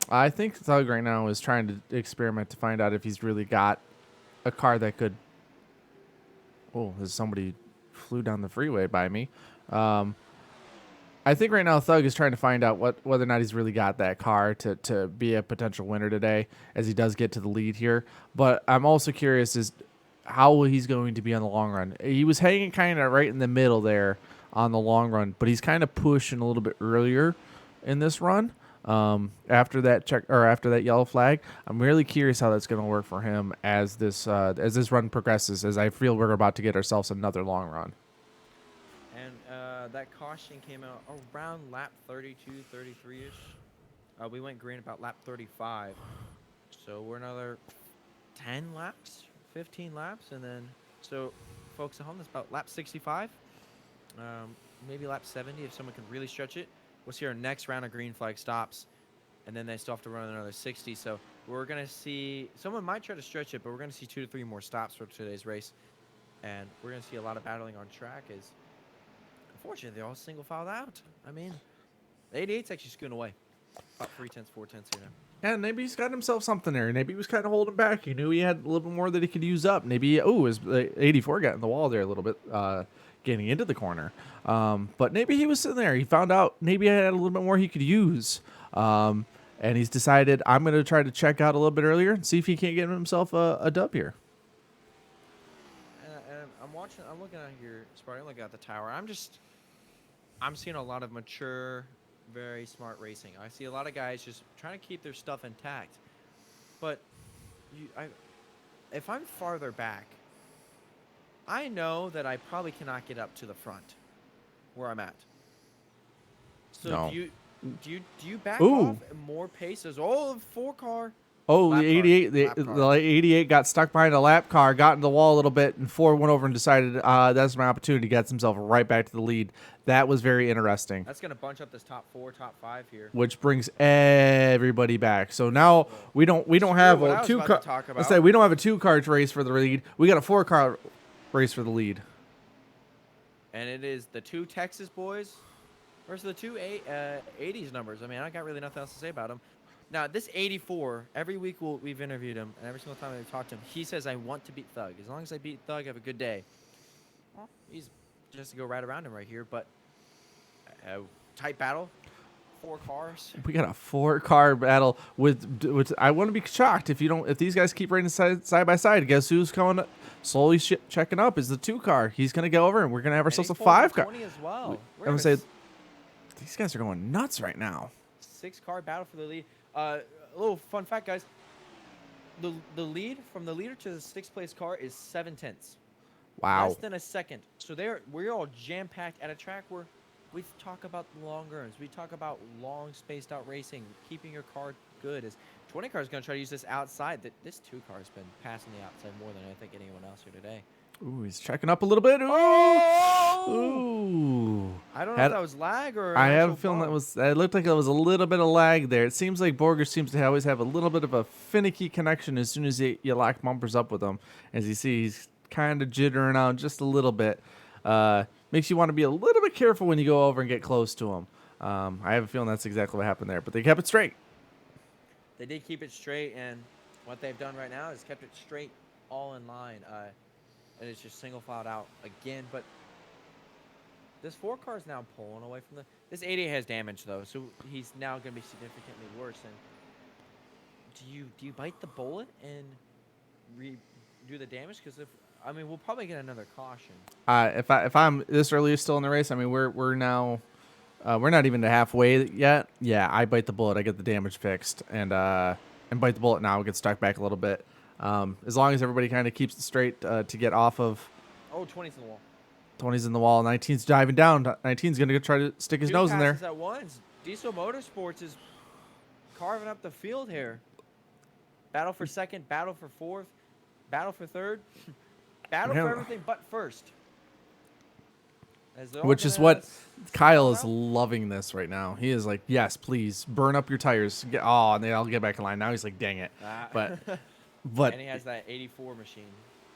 I think Thug right now is trying to experiment to find out if he's really got a car that could. Oh, there's somebody flew down the freeway by me. I think right now Thug is trying to find out whether or not he's really got that car to be a potential winner today, as he does get to the lead here. But I'm also curious as how he's going to be on the long run. He was hanging kind of right in the middle there on the long run, but he's kind of pushing a little bit earlier in this run. After that yellow flag, I'm really curious how that's going to work for him as this run progresses. As I feel we're about to get ourselves another long run. And that caution came out around lap 32, 33-ish. We went green about lap 35. So we're another 10 laps, 15 laps. And then, so folks at home, that's about lap 65. Maybe lap 70 if someone can really stretch it. We'll see our next round of green flag stops. And then they still have to run another 60. So we're going to see, someone might try to stretch it, but we're going to see 2 to 3 more stops for today's race. And we're going to see a lot of battling on track as, unfortunately, they're all single filed out. I mean, the 88's actually scooting away. About 3/10, 4/10 here now. And maybe he's got himself something there. Maybe he was kind of holding back. He knew he had a little bit more that he could use up. Maybe, his 84 got in the wall there a little bit, getting into the corner. But maybe he was sitting there. He found out maybe he had a little bit more he could use. And he's decided, I'm going to try to check out a little bit earlier and see if he can't get himself a dub here. And I'm looking out here, Sparty, I'm looking at the tower. I'm seeing a lot of mature, very smart racing. I see a lot of guys just trying to keep their stuff intact. But if I'm farther back, I know that I probably cannot get up to the front where I'm at. So No. do you back Ooh. off more paces? Oh, 4-car. Oh, Lap the car. 88, Lap the car. 88 got stuck behind a lap car, got in the wall a little bit, and Ford went over and decided that's my opportunity. Gets himself right back to the lead. That was very interesting. That's going to bunch up this top 4, top 5 here. Which brings everybody back. So now we don't have what I a was 2-car. about to talk Let's about. say we don't have a 2-car race for the lead. We got a 4-car race for the lead. And it is the 2 Texas boys versus the 2 80s numbers. I mean, I got really nothing else to say about them. Now, this 84, every week we've interviewed him, and every single time we've talked to him, he says, I want to beat Thug. As long as I beat Thug, I have a good day. Well, he's just to go right around him right here, but tight battle, 4 cars. We got a 4-car battle with I wouldn't be shocked if these guys keep racing side by side. Guess who's coming up, slowly checking up is the 2-car. He's gonna go over and we're gonna have ourselves a 5-car. As well. I'm gonna say these guys are going nuts right now. 6-car battle for the lead. A little fun fact, guys. The lead from the leader to the 6th place car is 7/10. Wow. Less than a second. So we're all jam packed at a track where we talk about long runs. We talk about long spaced out racing, keeping your car good. As 20 car is going to try to use this outside. This 2-car has been passing the outside more than I think anyone else here today. Ooh, he's checking up a little bit. Ooh. Oh! Ooh. I don't know if that was lag or. I have a actual feeling bump. it looked like there was a little bit of lag there. It seems like Borger seems to always have a little bit of a finicky connection as soon as you lock bumpers up with him. As you see, he's kind of jittering out just a little bit. Makes you want to be a little bit careful when you go over and get close to him. I have a feeling that's exactly what happened there, but they kept it straight. They did keep it straight, and what they've done right now is kept it straight, all in line. And it's just single filed out again, but this 4-car is now pulling away from this 88 has damage though, so he's now going to be significantly worse. And do you bite the bullet and redo the damage? Because we'll probably get another caution. If I'm this early still in the race, I mean we're now we're not even to halfway yet. Yeah, I bite the bullet, I get the damage fixed, and bite the bullet now, get stuck back a little bit. As long as everybody kind of keeps it straight to get off of. Oh, 20's in the wall. 20's in the wall. 19's diving down. 19's going to try to stick his Two nose in there. passes at once. Diesel Motorsports is carving up the field here. Battle for second, battle for fourth, battle for third, battle for everything but first. Which is what Kyle is loving this right now. He is like, yes, please burn up your tires. And then I'll get back in line. Now he's like, dang it. But and he has that 84 machine.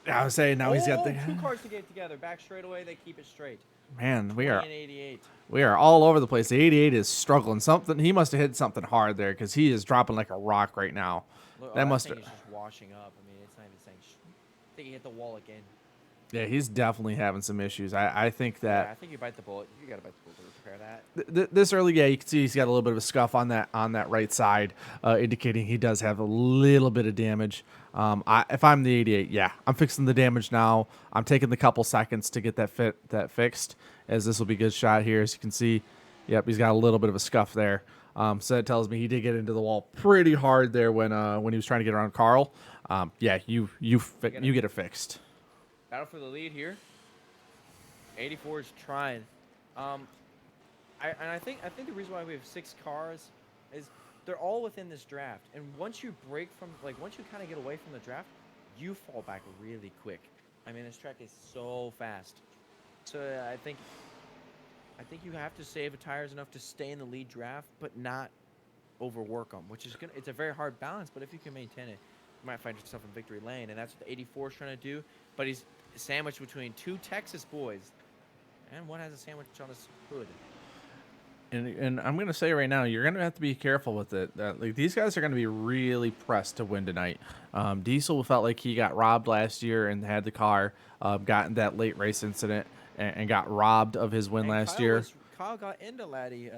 I was saying now he's got the 2 cars to get together. Back straight away, they keep it straight. Man, we 20 are and 88. we are all over the place. The 88 is struggling. He must have hit something hard there because he is dropping like a rock right now. Look, that must have. He's just washing up. I mean, it's not even saying. I think he hit the wall again. Yeah, he's definitely having some issues. I think that. Yeah, I think you bite the bullet. You gotta bite the bullet to repair that. This early, yeah, you can see he's got a little bit of a scuff on that right side, indicating he does have a little bit of damage. If I'm the 88, yeah, I'm fixing the damage now. I'm taking the couple seconds to get that fixed, as this will be a good shot here. As you can see, yep, he's got a little bit of a scuff there. So that tells me he did get into the wall pretty hard there when he was trying to get around Carl. Yeah, you get it fixed. Battle for the lead here. 84 is trying. I think the reason why we have 6 cars is they're all within this draft. And once you break from once you kind of get away from the draft, you fall back really quick. I mean, this track is so fast. So I think you have to save the tires enough to stay in the lead draft, but not overwork them, which is it's a very hard balance. But if you can maintain it, you might find yourself in victory lane, and that's what the 84 is trying to do. But he's sandwiched between 2 Texas boys, and one has a sandwich on his hood. And I'm gonna say right now, you're gonna have to be careful with it. Like these guys are gonna be really pressed to win tonight. Diesel felt like he got robbed last year and had the car, got in that late race incident and got robbed of his win last year. Kyle got into Laddie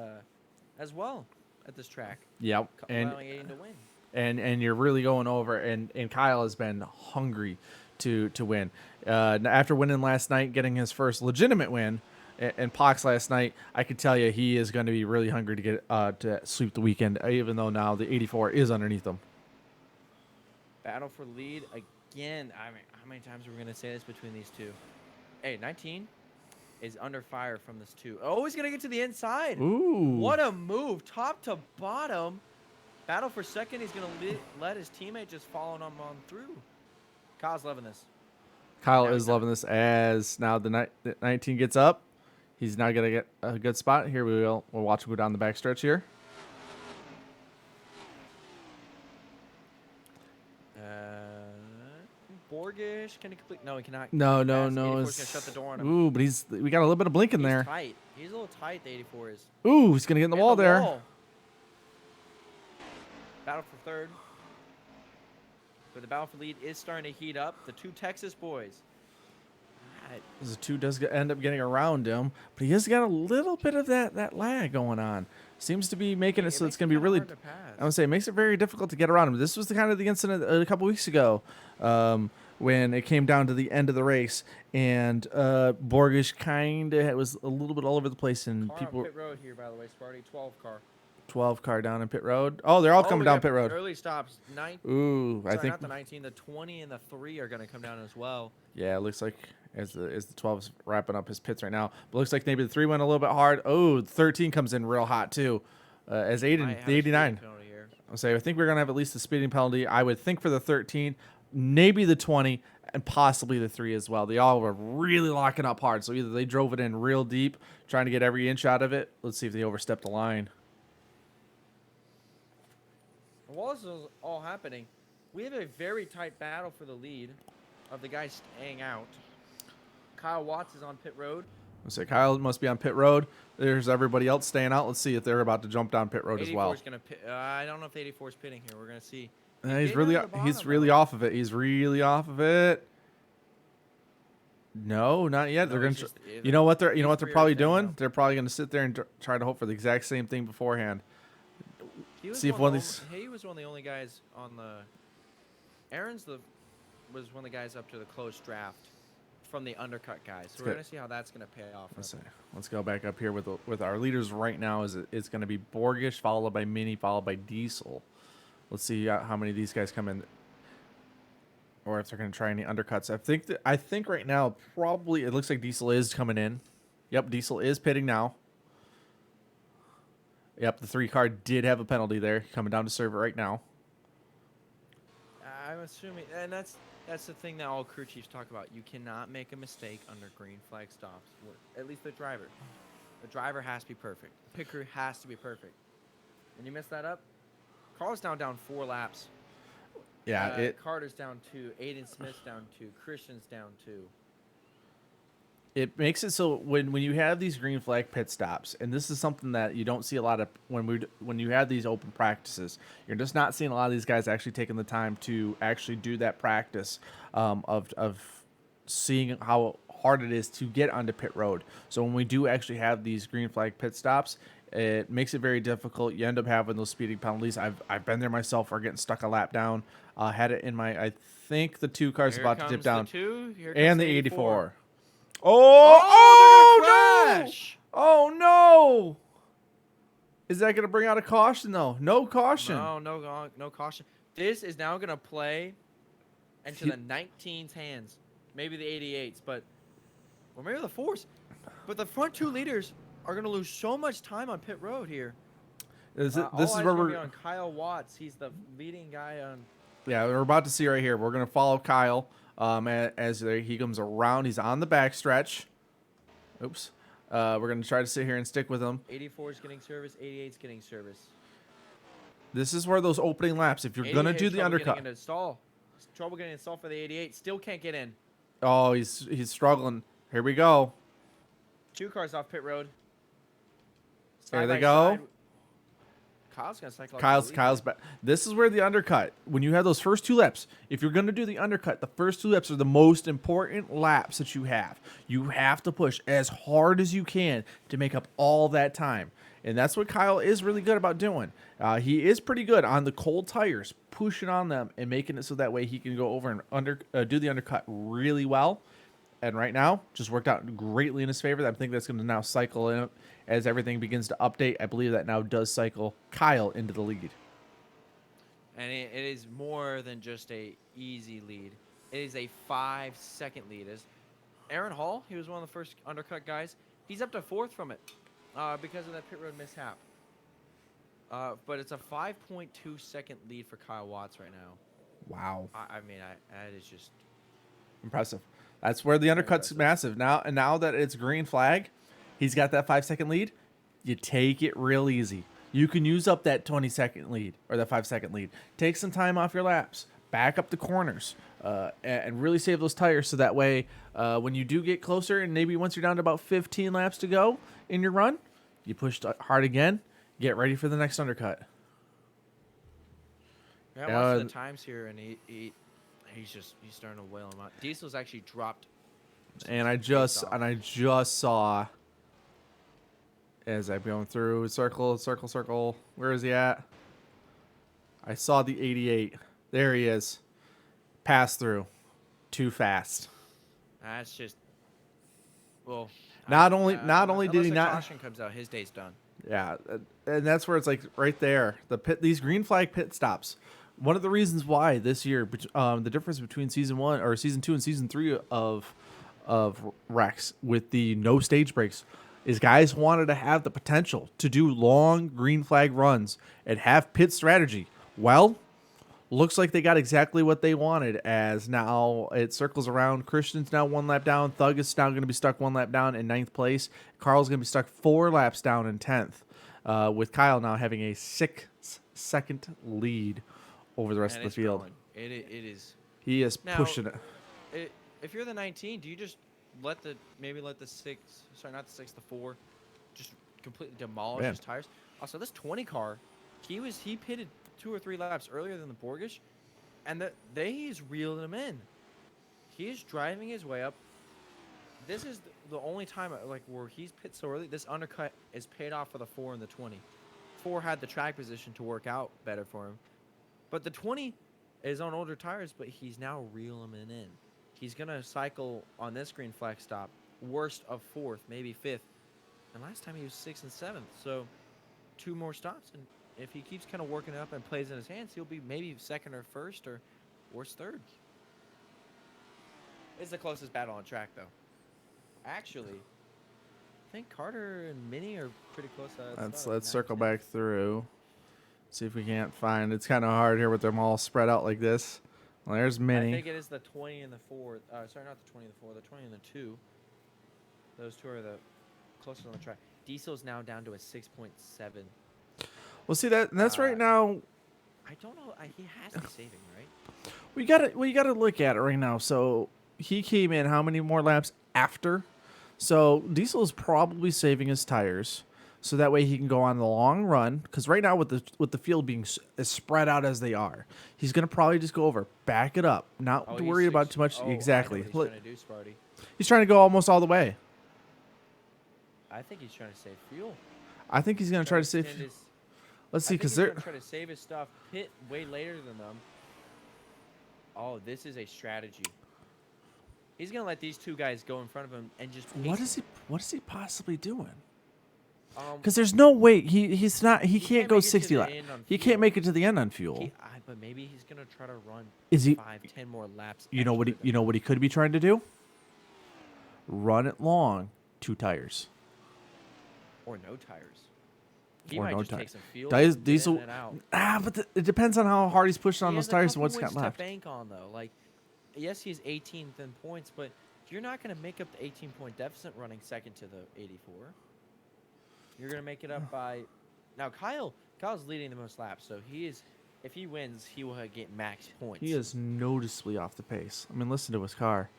as well at this track. Yep, allowing Aiden to win. And you're really going over, and Kyle has been hungry to win. After winning last night, getting his first legitimate win in Pox last night, I can tell you he is going to be really hungry to get to sweep the weekend, even though now the 84 is underneath him. Battle for lead again. I mean, how many times are we going to say this between these two? Hey, 19 is under fire from this too. Oh, he's going to get to the inside. Ooh. What a move. Top to bottom. Battle for second. He's going to let his teammate just follow him on through. Kyle's loving this. Kyle is loving this as now the 19 gets up. He's now going to get a good spot. Here we will. We'll watch him go down the backstretch here. Borgish, can he complete? No, he cannot. No. He's going to shut the door on him. Ooh, but we got a little bit of blink in He's there. tight. He's a little tight, the 84 is. Ooh, he's going to get in the wall there. Battle for third. But the battle for lead is starting to heat up. The 2 Texas boys. The 2 does end up getting around him, but he has got a little bit of that lag going on. Seems to be making it so it's going to be really. I would say it makes it very difficult to get around him. This was the kind of the incident a couple weeks ago when it came down to the end of the race, and Borgish kind of was a little bit all over the place, and car people. On pit road here, by the way, Sparty. 12 car. 12 car down in pit road. Oh, they're all coming down pit road. Early stops. I think not the 19, the 20 and the 3 are going to come down as well. Yeah, it looks like as the 12 is wrapping up his pits right now. But looks like maybe the 3 went a little bit hard. Oh, the 13 comes in real hot too. As Aiden, the 89. I think we're gonna have at least a speeding penalty. I would think for the 13, maybe the 20, and possibly the 3 as well. They all were really locking up hard. So either they drove it in real deep, trying to get every inch out of it. Let's see if they overstepped the line. While this is all happening, we have a very tight battle for the lead of the guys staying out. Kyle Watts is on pit road. Kyle must be on pit road. There's everybody else staying out. Let's see if they're about to jump down pit road as well. Gonna pit, I don't know if the 84 is pitting here. We're gonna see. He's really off of it. He's really off of it. No, not yet. No, they're gonna. You know what they're probably doing? They're probably gonna sit there and try to hope for the exact same thing beforehand. See if one of these. He was one of the only guys on the. Was one of the guys up to the close draft from the undercut guys. So we're gonna see how that's gonna pay off. Let's go back up here with our leaders right now. It's gonna be Borgish followed by Mini followed by Diesel. Let's see how many of these guys come in. or if they're going to try any undercuts. I think right now probably it looks like Diesel is coming in. Yep, Diesel is pitting now. Yep, the 3 car did have a penalty there, coming down to serve it right now. I'm assuming, and that's the thing that all crew chiefs talk about. You cannot make a mistake under green flag stops. At least the driver. The driver has to be perfect. The pit crew has to be perfect. When you mess that up, Carl's now down 4 laps. Yeah, Carter's down 2. Aiden Smith's down 2. Christian's down 2. it makes it so when you have these green flag pit stops, and this is something that you don't see a lot of when you have these open practices, you're just not seeing a lot of these guys actually taking the time to actually do that practice of seeing how hard it is to get onto pit road. So when we do actually have these green flag pit stops, it makes it very difficult. You end up having those speeding penalties. I've been there myself, or getting stuck a lap down. Had it in my, I think the 2 cars Here about to dip down, the 2. Here and comes the 84. Oh, they're gonna No! crash! Oh no! Is that going to bring out a caution though? No caution. No caution. This is now gonna play into the 19's hands, maybe the 88's, or maybe the 4's. But the front 2 leaders are gonna lose so much time on pit road here. This All is eyes where are gonna we're be on Kyle Watts. He's the leading guy on. yeah, we're about to see right here. We're going to follow Kyle as he comes around. He's on the backstretch. Oops. We're going to try to sit here and stick with him. 84 is getting service. 88's getting service. This is where those opening laps, if you're going to do the undercut. Trouble getting installed for the 88. Still can't get in. Oh, he's struggling. Here we go. 2 cars off pit road. There they go. Kyle's gonna cycle. Kyle's back. This is where the undercut. When you have those first 2 laps, if you're going to do the undercut, the first 2 laps are the most important laps that you have. You have to push as hard as you can to make up all that time, and that's what Kyle is really good about doing. He is pretty good on the cold tires, pushing on them and making it so that way he can go over and do the undercut really well. And right now, just worked out greatly in his favor. I think that's going to now cycle in as everything begins to update. I believe that now does cycle Kyle into the lead. And it is more than just a easy lead. It is a 5-second lead. As Aaron Hall, he was one of the first undercut guys. He's up to 4th from it because of that pit road mishap. But it's a 5.2 second lead for Kyle Watts right now. Wow. I mean, that is just impressive. That's where the undercut's massive. Now that it's green flag, he's got that 5-second lead. You take it real easy. You can use up that 20-second lead or that 5-second lead. Take some time off your laps. Back up the corners and really save those tires so that way when you do get closer and maybe once you're down to about 15 laps to go in your run, you push hard again, get ready for the next undercut. Yeah, watching the times here, and he's starting to wail him out. Diesel's actually dropped. And I just saw as I'm going through circle. Where is he at? I saw the 88. There he is. Pass through. Too fast. That's just well. Not only did he not caution comes out, his day's done. Yeah, and that's where it's like right there. These green flag pit stops. One of the reasons why this year, the difference between season 2 and season 3 of RECS with the no stage breaks is guys wanted to have the potential to do long green flag runs and have pit strategy. Well, looks like they got exactly what they wanted, as now it circles around. Christian's now 1 lap down. Thug is now going to be stuck 1 lap down in 9th place. Carl's going to be stuck 4 laps down in 10th, with Kyle now having a 6-second lead over the rest of the field. It is. He is now, pushing it. If you're the 19, do you just let the 4 just completely demolish his tires? Also, this 20 car, he pitted 2 or 3 laps earlier than the Borgish, and he's reeling him in. He is driving his way up. This is the only time where he's pit so early. This undercut is paid off for the 4 and the 20. 4 had the track position to work out better for him. But the 20 is on older tires, but he's now reeling him in. He's going to cycle on this green flag stop, worst of 4th, maybe 5th. And last time he was 6th and 7th. So 2 more stops. And if he keeps kind of working it up and plays in his hands, he'll be maybe 2nd or 1st or worst 3rd. It's the closest battle on track, though. Actually, I think Carter and Minnie are pretty close. Let's circle back through. See if we can't find. It's kind of hard here with them all spread out like this. Well, there's I Minnie. think it is the 20 and the 4. Sorry, not the 20 and the 4. The 20 and the 2. Those two are the closest on the track. Diesel's now down to a 6.7. Well, see that's right now. I don't know. He has to be saving, right? We gotta look at it right now. So he came in how many more laps after? So Diesel is probably saving his tires, so that way he can go on the long run. Because right now with the field being as spread out as they are, he's gonna probably just go over, back it up, not to worry about too much. Exactly. I know what he's trying to do, Sparty. He's trying to go almost all the way. I think he's trying to save fuel. I think he's gonna try to save. Let's see, because they're going to try to save his stuff, pit way later than them. Oh, this is a strategy. He's going to let these two guys go in front of him and just. What is he possibly doing? Because there's no way he can't go 60 laps. He can't make it to the end on fuel. But maybe he's going to try to run. 5-10 more laps. You know what he could be trying to do? Run it long, 2 tires. Or no tires. He might just take some fuel. Diesel. But it depends on how hard he's pushing on those tires and what's got left. To bank on though, like, yes, he's 18th in points, but you're not going to make up the 18-point deficit running second to the 84. You're going to make it up by. Now Kyle's leading the most laps, so he is. If he wins, he will get max points. He is noticeably off the pace. I mean, listen to his car.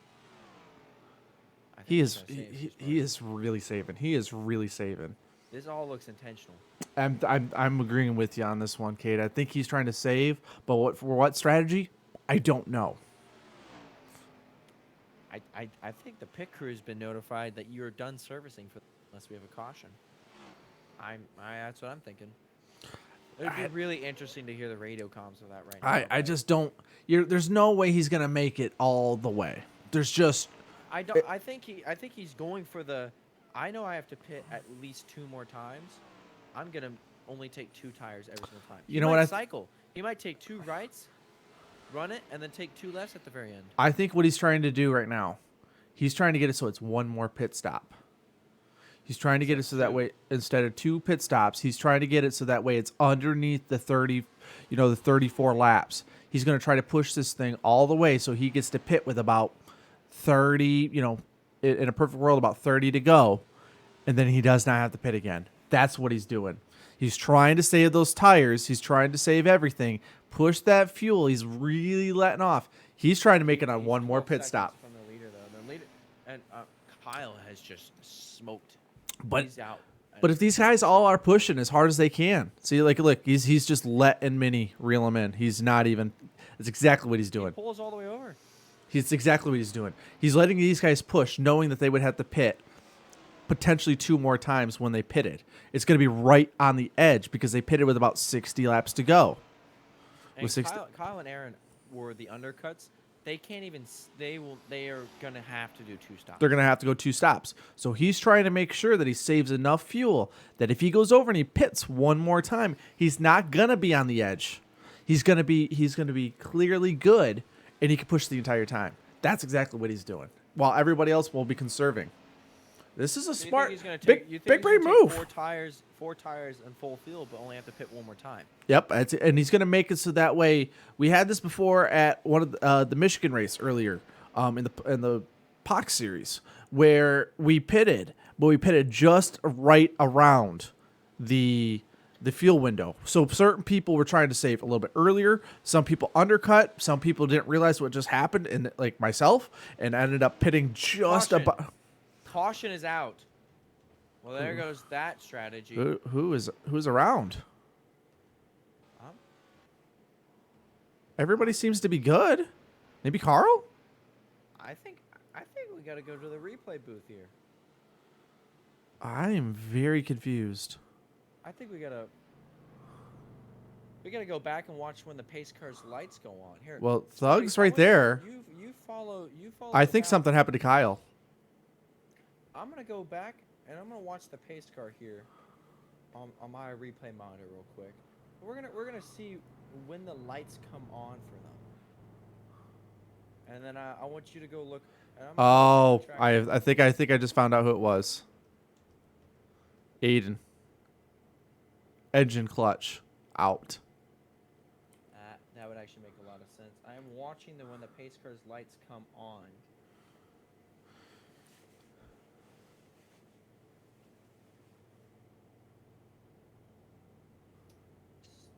He is really saving. He is really saving. This all looks intentional. I'm agreeing with you on this one, Kate. I think he's trying to save, but for what strategy? I don't know. I think the pit crew has been notified that you're done servicing unless we have a caution. That's what I'm thinking. It'd be really interesting to hear the radio comms of that right now. I just don't. There's no way he's gonna make it all the way. There's just. I think he's going for the. I know I have to pit at least 2 more times. I'm gonna only take 2 tires every single time. You know what? Cycle. He might take 2 rights, run it, and then take 2 lefts at the very end. I think what he's trying to do right now, he's trying to get it so it's 1 more pit stop. He's trying to get it so that way instead of 2 pit stops, he's trying to get it so that way it's underneath the 30, the 34 laps. He's gonna try to push this thing all the way so he gets to pit with about 30, in a perfect world, about 30 to go, and then he does not have to pit again. That's what he's doing. He's trying to save those tires. He's trying to save everything. Push that fuel. He's really letting off. He's trying to make it on 1 more pit stop. From the leader, though. The leader, and Kyle has just smoked. But he's out. But if these guys all are pushing as hard as they can, see, look, he's just letting Minnie reel him in. He's not even. It's exactly what he's doing. He pulls all the way over. It's exactly what he's doing. He's letting these guys push, knowing that they would have to pit potentially 2 more times when they pitted. It's going to be right on the edge because they pitted with about 60 laps to go. And Kyle and Aaron were the undercuts. They can't even. They are going to have to do 2 stops. They're going to have to go 2 stops. So he's trying to make sure that he saves enough fuel that if he goes over and he pits 1 more time, he's not going to be on the edge. He's going to be clearly good. And he can push the entire time. That's exactly what he's doing. While everybody else will be conserving. This is a smart, big brain move. 4 tires and full fuel, but only have to pit 1 more time. Yep, and he's going to make it so that way. We had this before at one of the Michigan race earlier, in the POC series, where we pitted, but we pitted just right around the fuel window. So certain people were trying to save a little bit earlier. Some people undercut. Some people didn't realize what just happened, and like myself, and ended up pitting just about. Caution is out. Well, there goes that strategy. Who's around? Everybody seems to be good. Maybe Carl? I think we got to go to the replay booth here. I am very confused. I think we gotta go back and watch when the pace car's lights go on. Here. Well, Thug's right there. You follow. I think something happened to Kyle. I'm gonna go back and I'm gonna watch the pace car here on my replay monitor real quick. We're gonna see when the lights come on for them. And then I want you to go look. And I'm gonna Oh, go check I the track. I think I just found out who it was. Aiden. Engine clutch out. That would actually make a lot of sense. I am watching when the pace car's lights come on.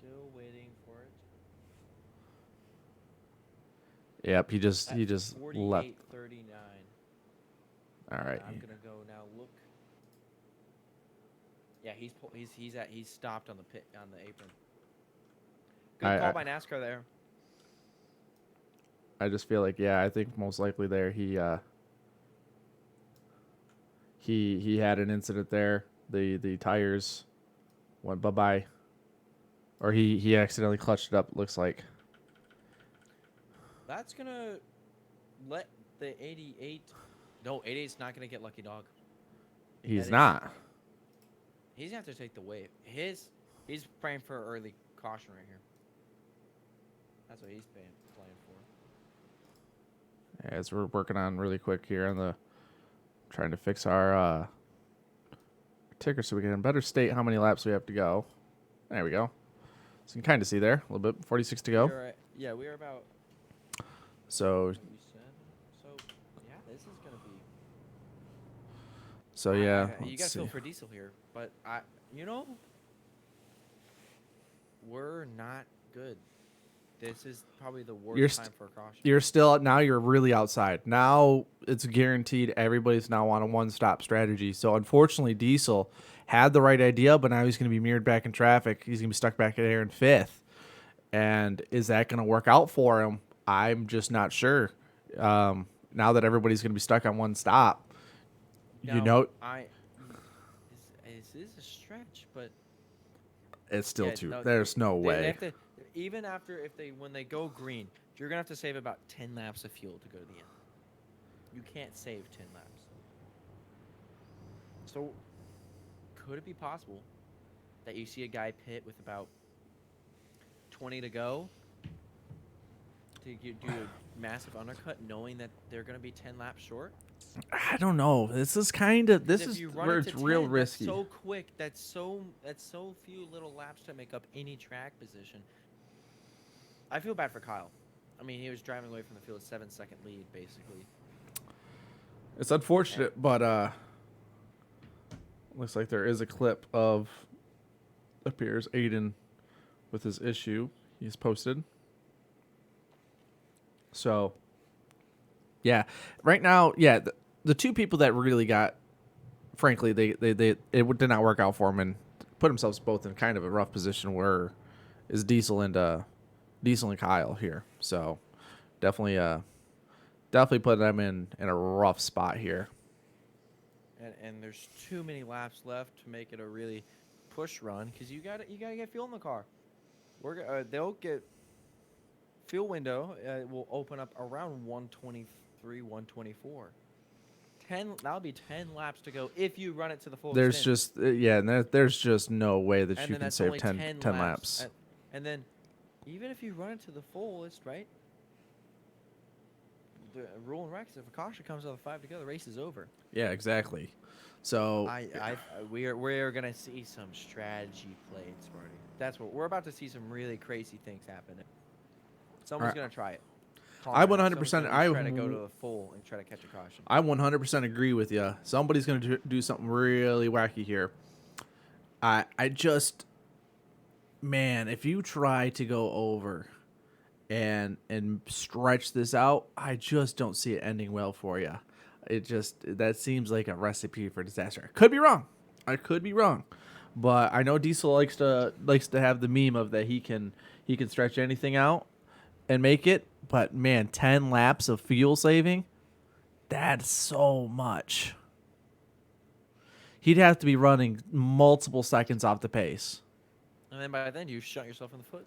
Still waiting for it. Yep, he just At left. 48:39. All right. I'm gonna go now. Look. Yeah, he's stopped on the apron. Good call by NASCAR there. I just feel like, yeah, I think most likely there he had an incident there. The tires went bye-bye. Or he accidentally clutched it up, it looks like. That's gonna let the 88. No, 88's not gonna get lucky dog. He's not. He's gonna have to take the wave. He's praying for early caution right here. That's what he's playing for. As we're working on really quick here on trying to fix our ticker so we can better state how many laps we have to go. There we go. So you can kind of see there a little bit. 46 to go. Yeah, we are about. So. So yeah, this is gonna be. So yeah, you gotta feel for Diesel here, but we're not good. This is probably the worst time for a caution. You're really outside. Now it's guaranteed everybody's now on a one-stop strategy. So unfortunately, Diesel had the right idea, but now he's going to be mirrored back in traffic. He's going to be stuck back there in fifth. And is that going to work out for him? I'm just not sure. Now that everybody's going to be stuck on one stop, this is a stretch, but it's still there's no way. Even when they go green, you're gonna have to save about 10 laps of fuel to go to the end. You can't save 10 laps. So, could it be possible that you see a guy pit with about 20 to go to do a massive undercut, knowing that they're gonna be 10 laps short? I don't know. This is where it's real risky. That's so quick. That's so few little laps to make up any track position. I feel bad for Kyle. I mean, he was driving away from the field, 7-second lead, basically. It's unfortunate, but looks like there is a clip of appears Aiden with his issue. He's posted. So, yeah, right now, yeah, the two people that really got, frankly, it did not work out for them and put themselves both in kind of a rough position. Is Diesel and Kyle here. So definitely put them in a rough spot here. And there's too many laps left to make it a really push run because you gotta get fuel in the car. They'll get fuel window will open up around 123, 124. That'll be 10 laps to go if you run it to the full extent. There's just no way that and you can save 10 laps. And then even if you run it to the fullest, right? The rule in RECS, if a caution comes out of 5 to go, the race is over. Yeah, exactly. So we are gonna see some strategy played, Smarty. That's what we're about to see. Some really crazy things happen. Someone's gonna try it. I 100%. Try to go to the full and try to catch a caution. I 100% agree with you. Somebody's gonna do something really wacky here. Man, if you try to go over and stretch this out, I just don't see it ending well for you. That seems like a recipe for disaster. I could be wrong, but I know Diesel likes to have the meme of that he can stretch anything out and make it. But man, 10 laps of fuel saving, that's so much. He'd have to be running multiple seconds off the pace. And then by then, you shot yourself in the foot.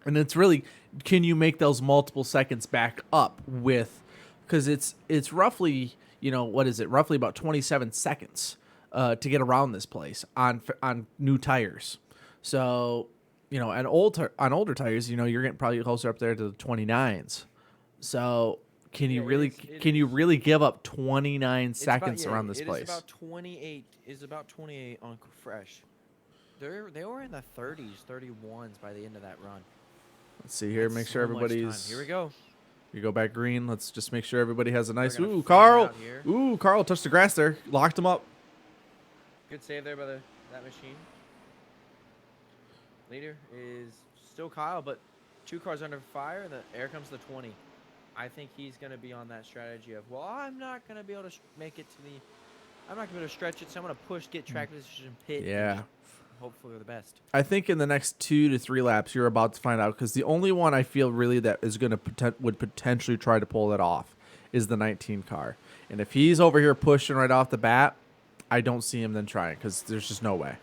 And it's really, can you make those multiple seconds back up with, because it's roughly, what is it? Roughly about 27 seconds to get around this place on new tires. So on older tires, you're getting probably closer up there to the 29s. So can you Yeah, really give up 29 seconds around this It place? is about 28. Is about 28 on fresh. They were in the 30s, 31s by the end of that run. Let's see here. That's Make sure so much time. everybody's. Here we go. You go back green. Let's just make sure everybody has a nice. They're gonna Ooh, fan Carl. out here. Ooh, Carl touched the grass there. Locked him up. Good save there by that machine. Leader is still Kyle, but 2 cars under fire, and here comes the 20. I think he's going to be on that strategy of, well, I'm not going to be able to make it to the... I'm not going to be able to stretch it, so I'm going to push, get track position, pit. Yeah. Hopefully the best. I think in the next 2 to 3 laps, you're about to find out, because the only one I feel really that is going to would potentially try to pull it off is the 19 car. And if he's over here pushing right off the bat, I don't see him then trying, because there's just no way.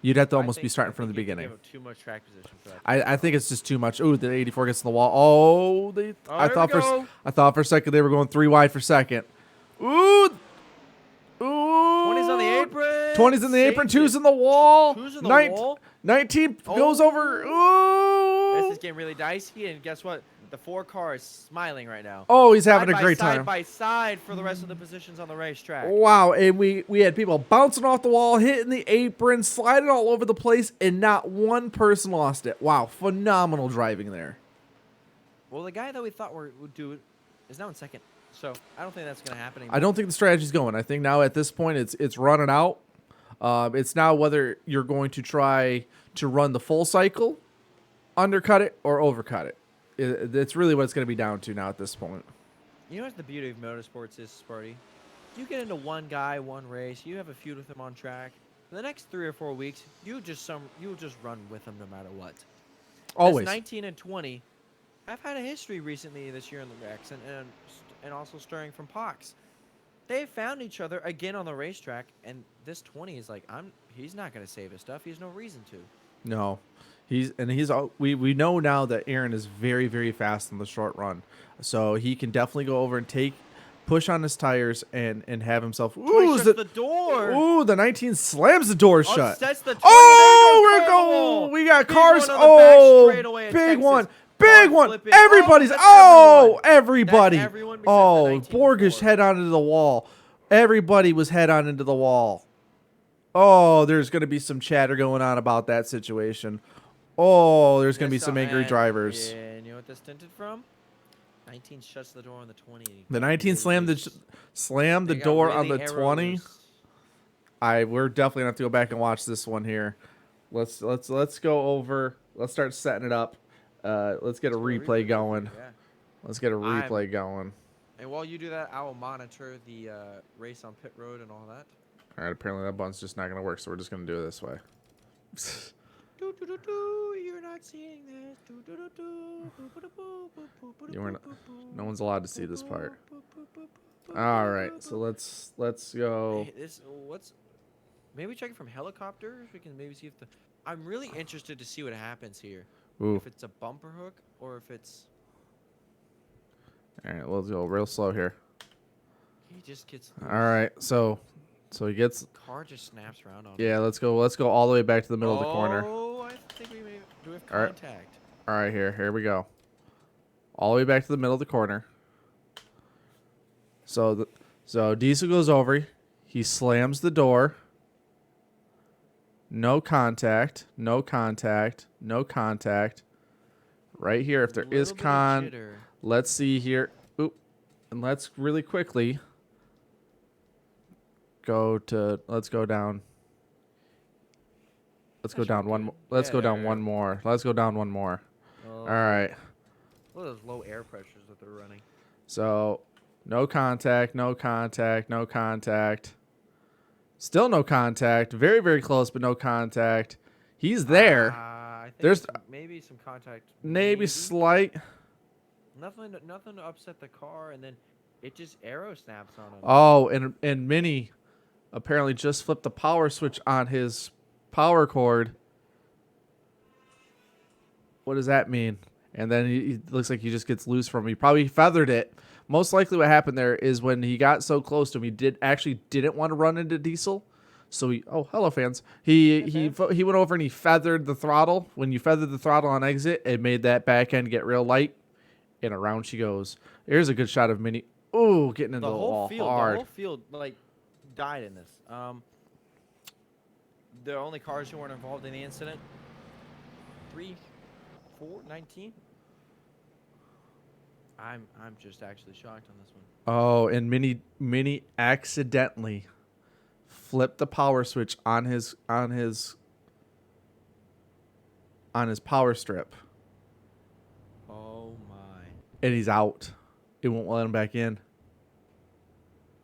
You'd have to almost be starting from the beginning. Give him too much track position for that. I think it's just too much. Ooh, the 84 gets in the wall. Oh, I thought for a second they were going 3 wide for second. Ooh. 20's on the apron. 20's in the apron. 2's in the wall. 2's in the wall. 19 goes over. Ooh. This is getting really dicey, and guess what? The 4 car is smiling right now. Oh, he's having a great Side time. by side for the rest of the positions on the racetrack. Wow, and we had people bouncing off the wall, hitting the apron, sliding all over the place, and not one person lost it. Wow, phenomenal driving there. Well, the guy that we thought would do it is now in second, so I don't think that's going to happen anymore. I don't think the strategy's going. I think now at this point it's running out. It's now whether you're going to try to run the full cycle, undercut it, or overcut it. It's really what it's going to be down to now at this point. You know what the beauty of motorsports is, Sparty? You get into one guy, one race, you have a feud with him on track. For the next 3 or 4 weeks, you'll just run with him no matter what. Always. This 19 and 20, I've had a history recently this year in the RECS and also stirring from Pox. They found each other again on the racetrack, and this 20 is like, he's not going to save his stuff. He has no reason to. No. We know now that Aaron is very, very fast in the short run. So he can definitely go over and push on his tires and have himself. Ooh, the door. Ooh, the 19 slams the door shut. That's the 20. We're going. We got cars. Big one. Big one. Everybody's. Everybody. Borgish head on into the wall. Everybody was head on into the wall. Oh, there's going to be some chatter going on about that situation. Oh, there's going to be some angry drivers. Yeah, you know what this tinted from? 19 shuts the door on the 20. The 19 slammed the door on the 20. We're definitely gonna have to go back and watch this one here. Let's go over. Let's start setting it up. Let's get a replay going. Yeah. Let's get a replay going. And while you do that, I will monitor the race on pit road and all that. All right. Apparently that button's just not gonna work, so we're just gonna do it this way. You're not seeing this. No one's allowed to see this part. All right, so let's go. Hey, maybe check it from helicopters. We can maybe see if I'm really interested to see what happens here. Ooh. If it's a bumper hook or if it's. All right, we'll go real slow here. He just gets. All right, so he gets. Car just snaps around on. Yeah, let's go all the way back to the middle of the corner. Oh, I think we have contact. All right, here we go. All the way back to the middle of the corner. So Diesel goes over. He slams the door. No contact. No contact. No contact. Right here, if there is let's see here. Oop. And let's really quickly let's go down. Let's go down one more. Let's go down one more. Let's go down one more. All right. Look at those low air pressures that they're running. So, no contact, no contact, no contact. Still no contact. Very, very close, but no contact. He's there. I think There's maybe some contact. Maybe slight. Nothing to upset the car, and then it just arrow snaps on him. Oh, and Minnie apparently just flipped the power switch on his power cord. What does that mean? And then he looks like he just gets loose from him. He probably feathered it. Most likely what happened there is when he got so close to him, he didn't want to run into Diesel. So hello fans. He fans. he went over and he feathered the throttle. When you feather the throttle on exit, it made that back end get real light, and around she goes. Here's a good shot of Mini. Ooh, getting into the wall The hard. whole field like died in this. The only cars who weren't involved in the incident. 3, 4, 19. I'm just actually shocked on this one. Oh, and Mini accidentally flipped the power switch on his power strip, Oh my. and he's out. It won't let him back in.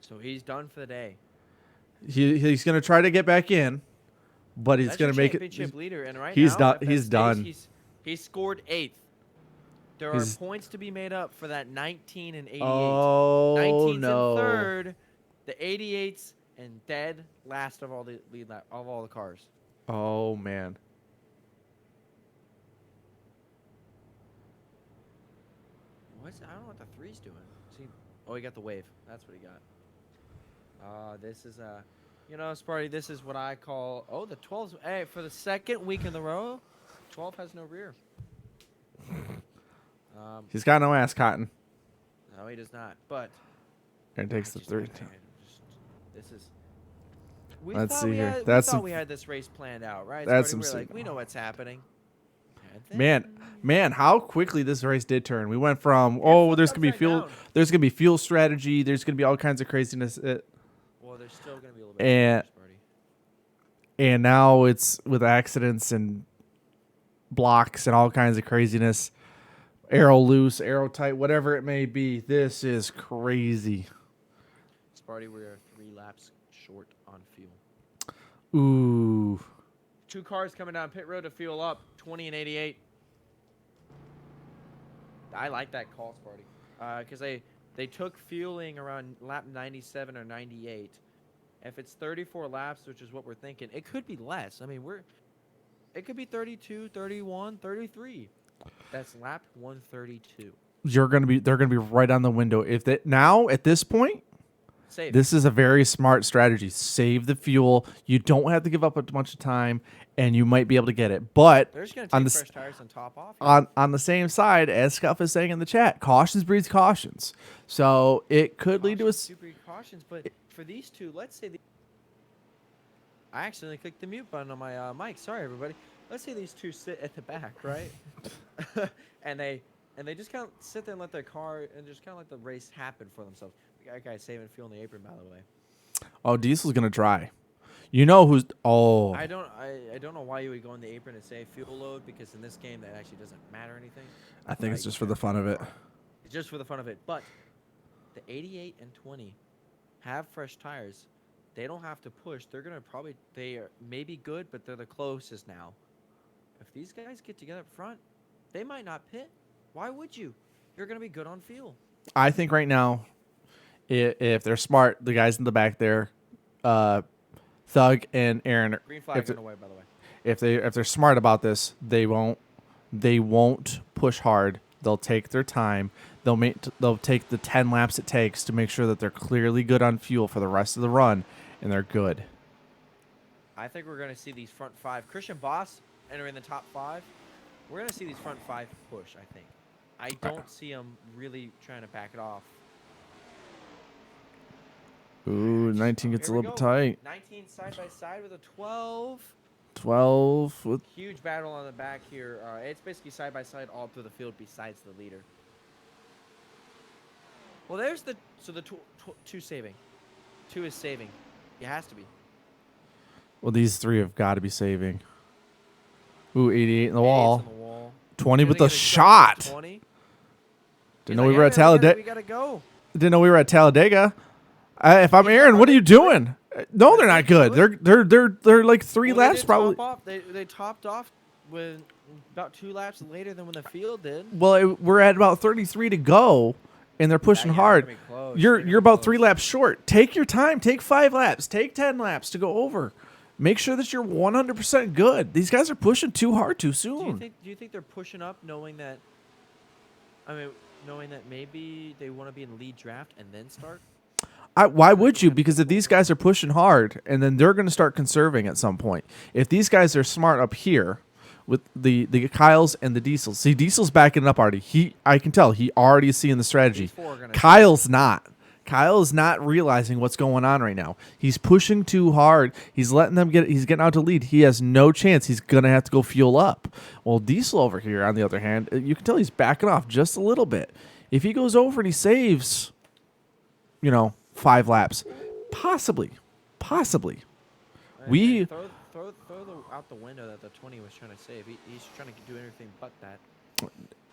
So he's done for the day. He's gonna try to get back in, but he's That's gonna your make it. championship leader, and right he's now done. at that He's stage, done. He's scored 8th. There are points to be made up for that 19 and 88. Oh 19's no! in third, the 88's and dead last of all the lead of all the cars. Oh man! I don't know what the 3's doing. See, oh, he got the wave. That's what he got. This is Sparty. This is what I call. Oh, the 12's. Hey, for the second week in the row, 12 has no rear. He's got no ass cotton. No, he does not. But And takes the third. This is. Let's see here. We thought we had this race planned out, right? That's Sparty? some We're like, we know what's happening. Man, how quickly this race did turn. We went from there's gonna be fuel strategy, there's gonna be all kinds of craziness. Well, there's still gonna be a little bit. And now it's with accidents and blocks and all kinds of craziness. Arrow loose, arrow tight, whatever it may be. This is crazy. Sparty, we're 3 laps short on fuel. Ooh. 2 cars coming down pit road to fuel up, 20 and 88. I like that call, Sparty, because they took fueling around lap 97 or 98. If it's 34 laps, which is what we're thinking, it could be less. I mean, it could be 32, 31, 33. That's lap 132. They're gonna be right on the window. Now at this point, Save. This is a very smart strategy. Save the fuel. You don't have to give up a bunch of time, and you might be able to get it. But they're just gonna take fresh tires and top off. On the same side, as Scuff is saying in the chat, cautions breeds cautions. So it could lead to cautions. But for these two, let's say I accidentally clicked the mute button on my mic. Sorry, everybody. Let's say these two sit at the back, right? and they just kind of sit there and let their car and just kind of let the race happen for themselves. That guy's saving fuel in the apron, by the way. Oh, Diesel's gonna try. You know who's? Oh. I don't know why you would go in the apron and say fuel load, because in this game that actually doesn't matter anything. I think it's just for the fun of it. It's just for the fun of it. But the 88 and 20 have fresh tires. They don't have to push. They are maybe good, but they're the closest now. If these guys get together up front, they might not pit. Why would you? You're gonna be good on fuel. I think right now, if they're smart, the guys in the back there, Thug and Aaron. Green flag in the way, by the way. If they're smart about this, they won't push hard. They'll take their time. They'll take the 10 laps it takes to make sure that they're clearly good on fuel for the rest of the run, and they're good. I think we're gonna see these front 5. Christian Boss entering the top 5. We're gonna see these front 5 push. I think. I don't see them really trying to back it off. Ooh, 19 gets a little bit tight. 19 side by side with a 12. 12 with huge battle on the back here. It's basically side by side all through the field besides the leader. Well, there's the two saving. 2 is saving. It has to be. Well, these 3 have got to be saving. Ooh, 88 in the wall. 20 with the shot. 20. Didn't know we were at Talladega. We gotta go. Didn't know we were at Talladega. If I'm Aaron, what are you doing? No, they're not good. They're like 3 laps probably. They topped off with about 2 laps later than when the field did. Well, we're at about 33 to go, and they're pushing hard. You're about 3 laps short. Take your time. Take 5 laps. Take 10 laps to go over. Make sure that you're 100% good. These guys are pushing too hard too soon. Do you think they're pushing up knowing that maybe they want to be in the lead draft and then start? Why would you? Because if these guys are pushing hard, and then they're going to start conserving at some point. If these guys are smart up here with the Kyles and the Diesels. See, Diesel's backing it up already. I can tell he already is seeing the strategy. These four are gonna Kyle's not. Kyle is not realizing what's going on right now. He's pushing too hard. He's letting them get. He's getting out to lead. He has no chance. He's gonna have to go fuel up. Well, Diesel over here, on the other hand, you can tell he's backing off just a little bit. If he goes over and he saves, 5 laps, possibly. We throw out the window that the 20 was trying to save. He's trying to do anything but that.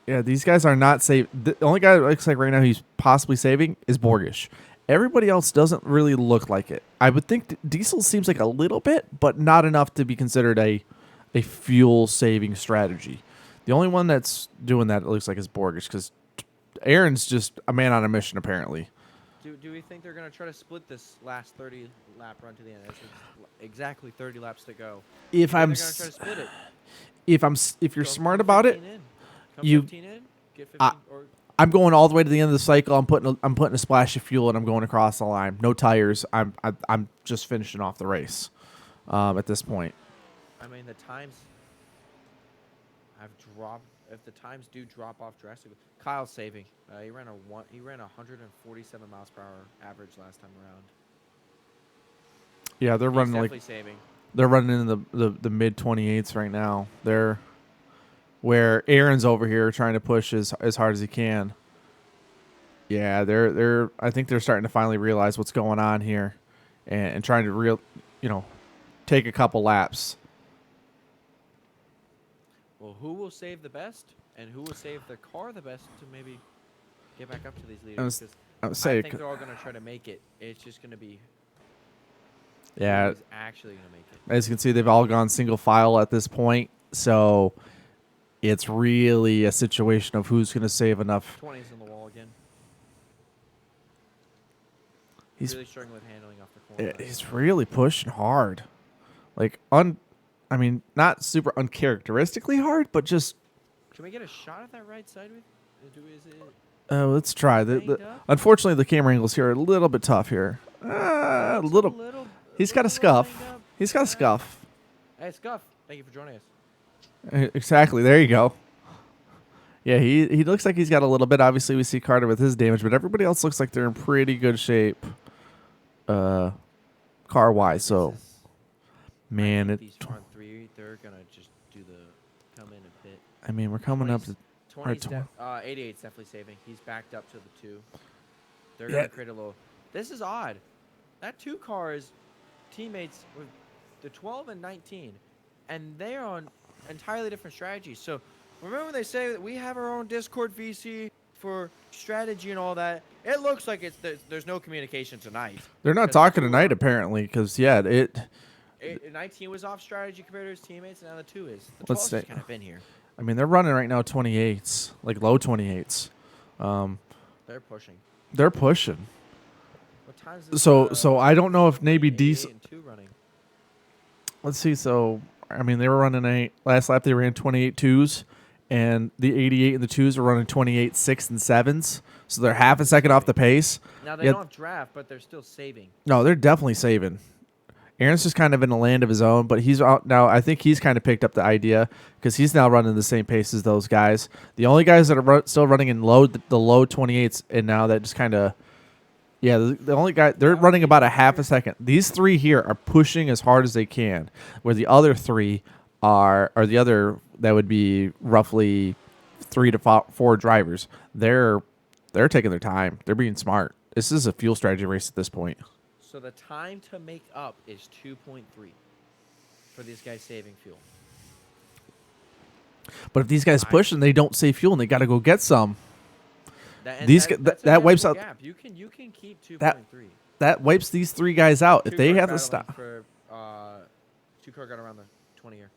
Yeah, these guys are not safe. The only guy that looks like right now he's possibly saving is Borgish. Everybody else doesn't really look like it. I would think Diesel seems like a little bit, but not enough to be considered a fuel-saving strategy. The only one that's doing that, it looks like, is Borgish, because Aaron's just a man on a mission, apparently. Do we think they're going to try to split this last 30-lap run to the end? It's exactly 30 laps to go. If I'm going to try to split it. If you're smart about it, Come 15 in, get 15, I'm going all the way to the end of the cycle. I'm putting a splash of fuel and I'm going across the line. No tires. I'm just finishing off the race at this point. I mean, the times have dropped. If the times do drop off drastically, Kyle's saving. He ran 147 miles per hour average last time around. Yeah, they're running like saving. They're running in the mid 28s right now. They're where Aaron's over here trying to push as hard as he can. Yeah, they're I think they're starting to finally realize what's going on here, and trying to take a couple laps. Well, who will save the best, and who will save the car the best to maybe get back up to these leaders? I think they're all going to try to make it. It's just going to be who's actually going to make it. As you can see, they've all gone single file at this point, so it's really a situation of who's going to save enough. 20's in the wall again. He's really struggling with handling off the corner. He's really pushing hard, like not super uncharacteristically hard, but just. Can we get a shot at that right side? Let's try. Unfortunately, the camera angles here are a little bit tough here. A little. He's got a scuff. He's got a scuff. Hey, Scuff! Thank you for joining us. Exactly. There you go. Yeah, he looks like he's got a little bit. Obviously, we see Carter with his damage, but everybody else looks like they're in pretty good shape, car-wise. So, man, these front three, they're gonna just come in and pit. I mean, we're coming up to 88's definitely saving. He's backed up to the 2. They're gonna create a little. This is odd. That 2 car is teammates with the 12 and 19, and they are on entirely different strategies. So remember they say that we have our own Discord VC for strategy and all that. It looks like there's no communication tonight. They're not talking tonight apparently, because 19 was off strategy compared to his teammates, and now the 2 is. The 12's just kind of been here. I mean, they're running right now 28s, like low 28s. They're pushing. They're pushing. What time is this, so I don't know if maybe Diesel. Running. Let's see. So I mean, they were running last lap. They ran 28 2s, and the 88 and the 2s are running 28 6 and 7s. So they're half a second off the pace. Now they don't have draft, but they're still saving. No, they're definitely saving. Aaron's just kind of in a land of his own, but he's out now. I think he's kind of picked up the idea because he's now running the same pace as those guys. The only guys that are still running in the low 28s, and now that just kind of. Yeah, the only guy, they're running about a half a second. These 3 here are pushing as hard as they can, where the other 3 are the other, that would be roughly 3 to 4 drivers. They're taking their time. They're being smart. This is a fuel strategy race at this point. So the time to make up is 2.3 for these guys saving fuel. But if these guys push and they don't save fuel and they got to go get some. That wipes out. Gap. You can keep 2.3. That wipes these 3 guys out if they have to stop. 2 car got around the 20 year.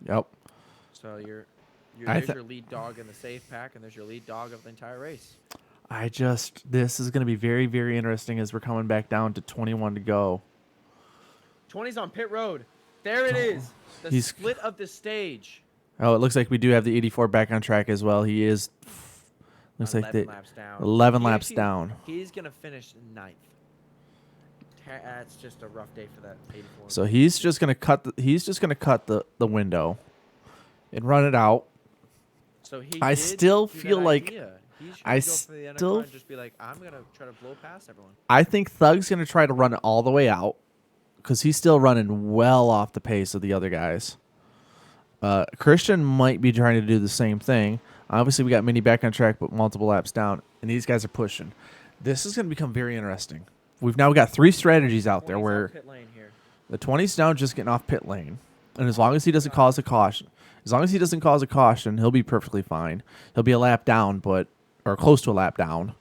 Yep. So there's your lead dog in the safe pack, and there's your lead dog of the entire race. This is going to be very, very interesting as we're coming back down to 21 to go. 20's on pit road. There it is. The split of the stage. Oh, it looks like we do have the 84 back on track as well. He is. Looks 11 like they laps down. 11 He laps actually- down. He's gonna finish 9th. That's just a rough day for that 84. So he's just gonna cut. The window, and run it out. So he I did still do that feel like- idea. He should I go for the still- undercut and just be like, I'm gonna try to blow past everyone. I think Thug's gonna try to run it all the way out, because he's still running well off the pace of the other guys. Christian might be trying to do the same thing. Obviously, we got Mini back on track, but multiple laps down, and these guys are pushing. This is gonna become very interesting. We've now got 3 strategies out there 20's where out pit lane here. the 20's down, just getting off pit lane, and as long as he doesn't cause a caution, he'll be perfectly fine. He'll be a lap down, or close to a lap down,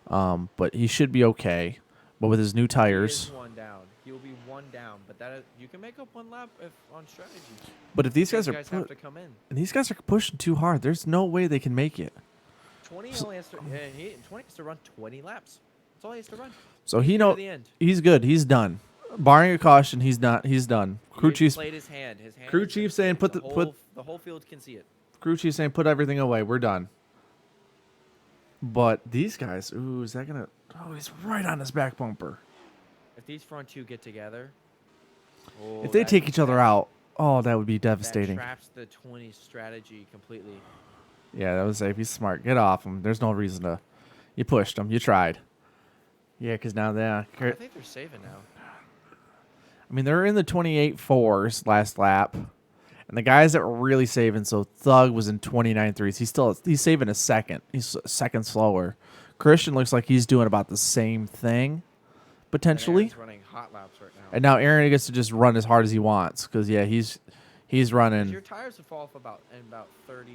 but he should be okay. But with his new He tires, is 1 down. He will be 1 down, but that is, you can make up 1 lap if on strategy. but if these guys These are guys have to come in. and these guys are pushing too hard, there's no way they can make it. 20 only has to. 20 has to run 20 laps. That's all he has to run. So He's he good to know the end. he's good. He's done. Barring a caution, he's not. He's done. Crew He chief's played his hand. His hand. crew is chief good. saying put the the- whole, put- the whole field can see it. crew chief saying put everything away. We're done. But these guys, ooh, is that gonna? Oh, he's right on his back bumper. If these front 2 get together, If they take each other out, oh, that would be devastating. That traps the 20 strategy completely. Yeah, that was safe. He's smart. Get off him. There's no reason to. You pushed him. You tried. Yeah, because now I think they're saving now. I mean, they're in the 28.4s last lap. And the guys that were really saving, so Thug was in 29.3s. He's saving a second. He's a second slower. Christian looks like he's doing about the same thing, potentially. And Aaron's running hot laps right now. And now Aaron gets to just run as hard as he wants, because yeah, he's running. Your tires will fall off about 30,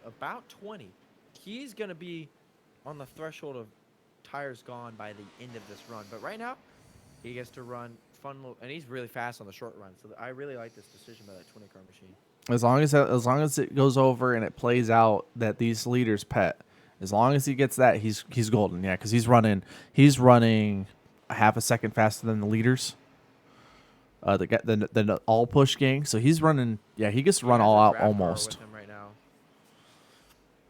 about 20. He's gonna be on the threshold of tires gone by the end of this run. But right now, he gets to run and he's really fast on the short run. So I really like this decision by that 20 car machine. As long as it goes over and it plays out that these leaders pet, as long as he gets that, he's golden. Yeah, because he's running a half a second faster than the leaders. The all push gang. So he's running. Yeah, he gets to run all out almost. With him right now.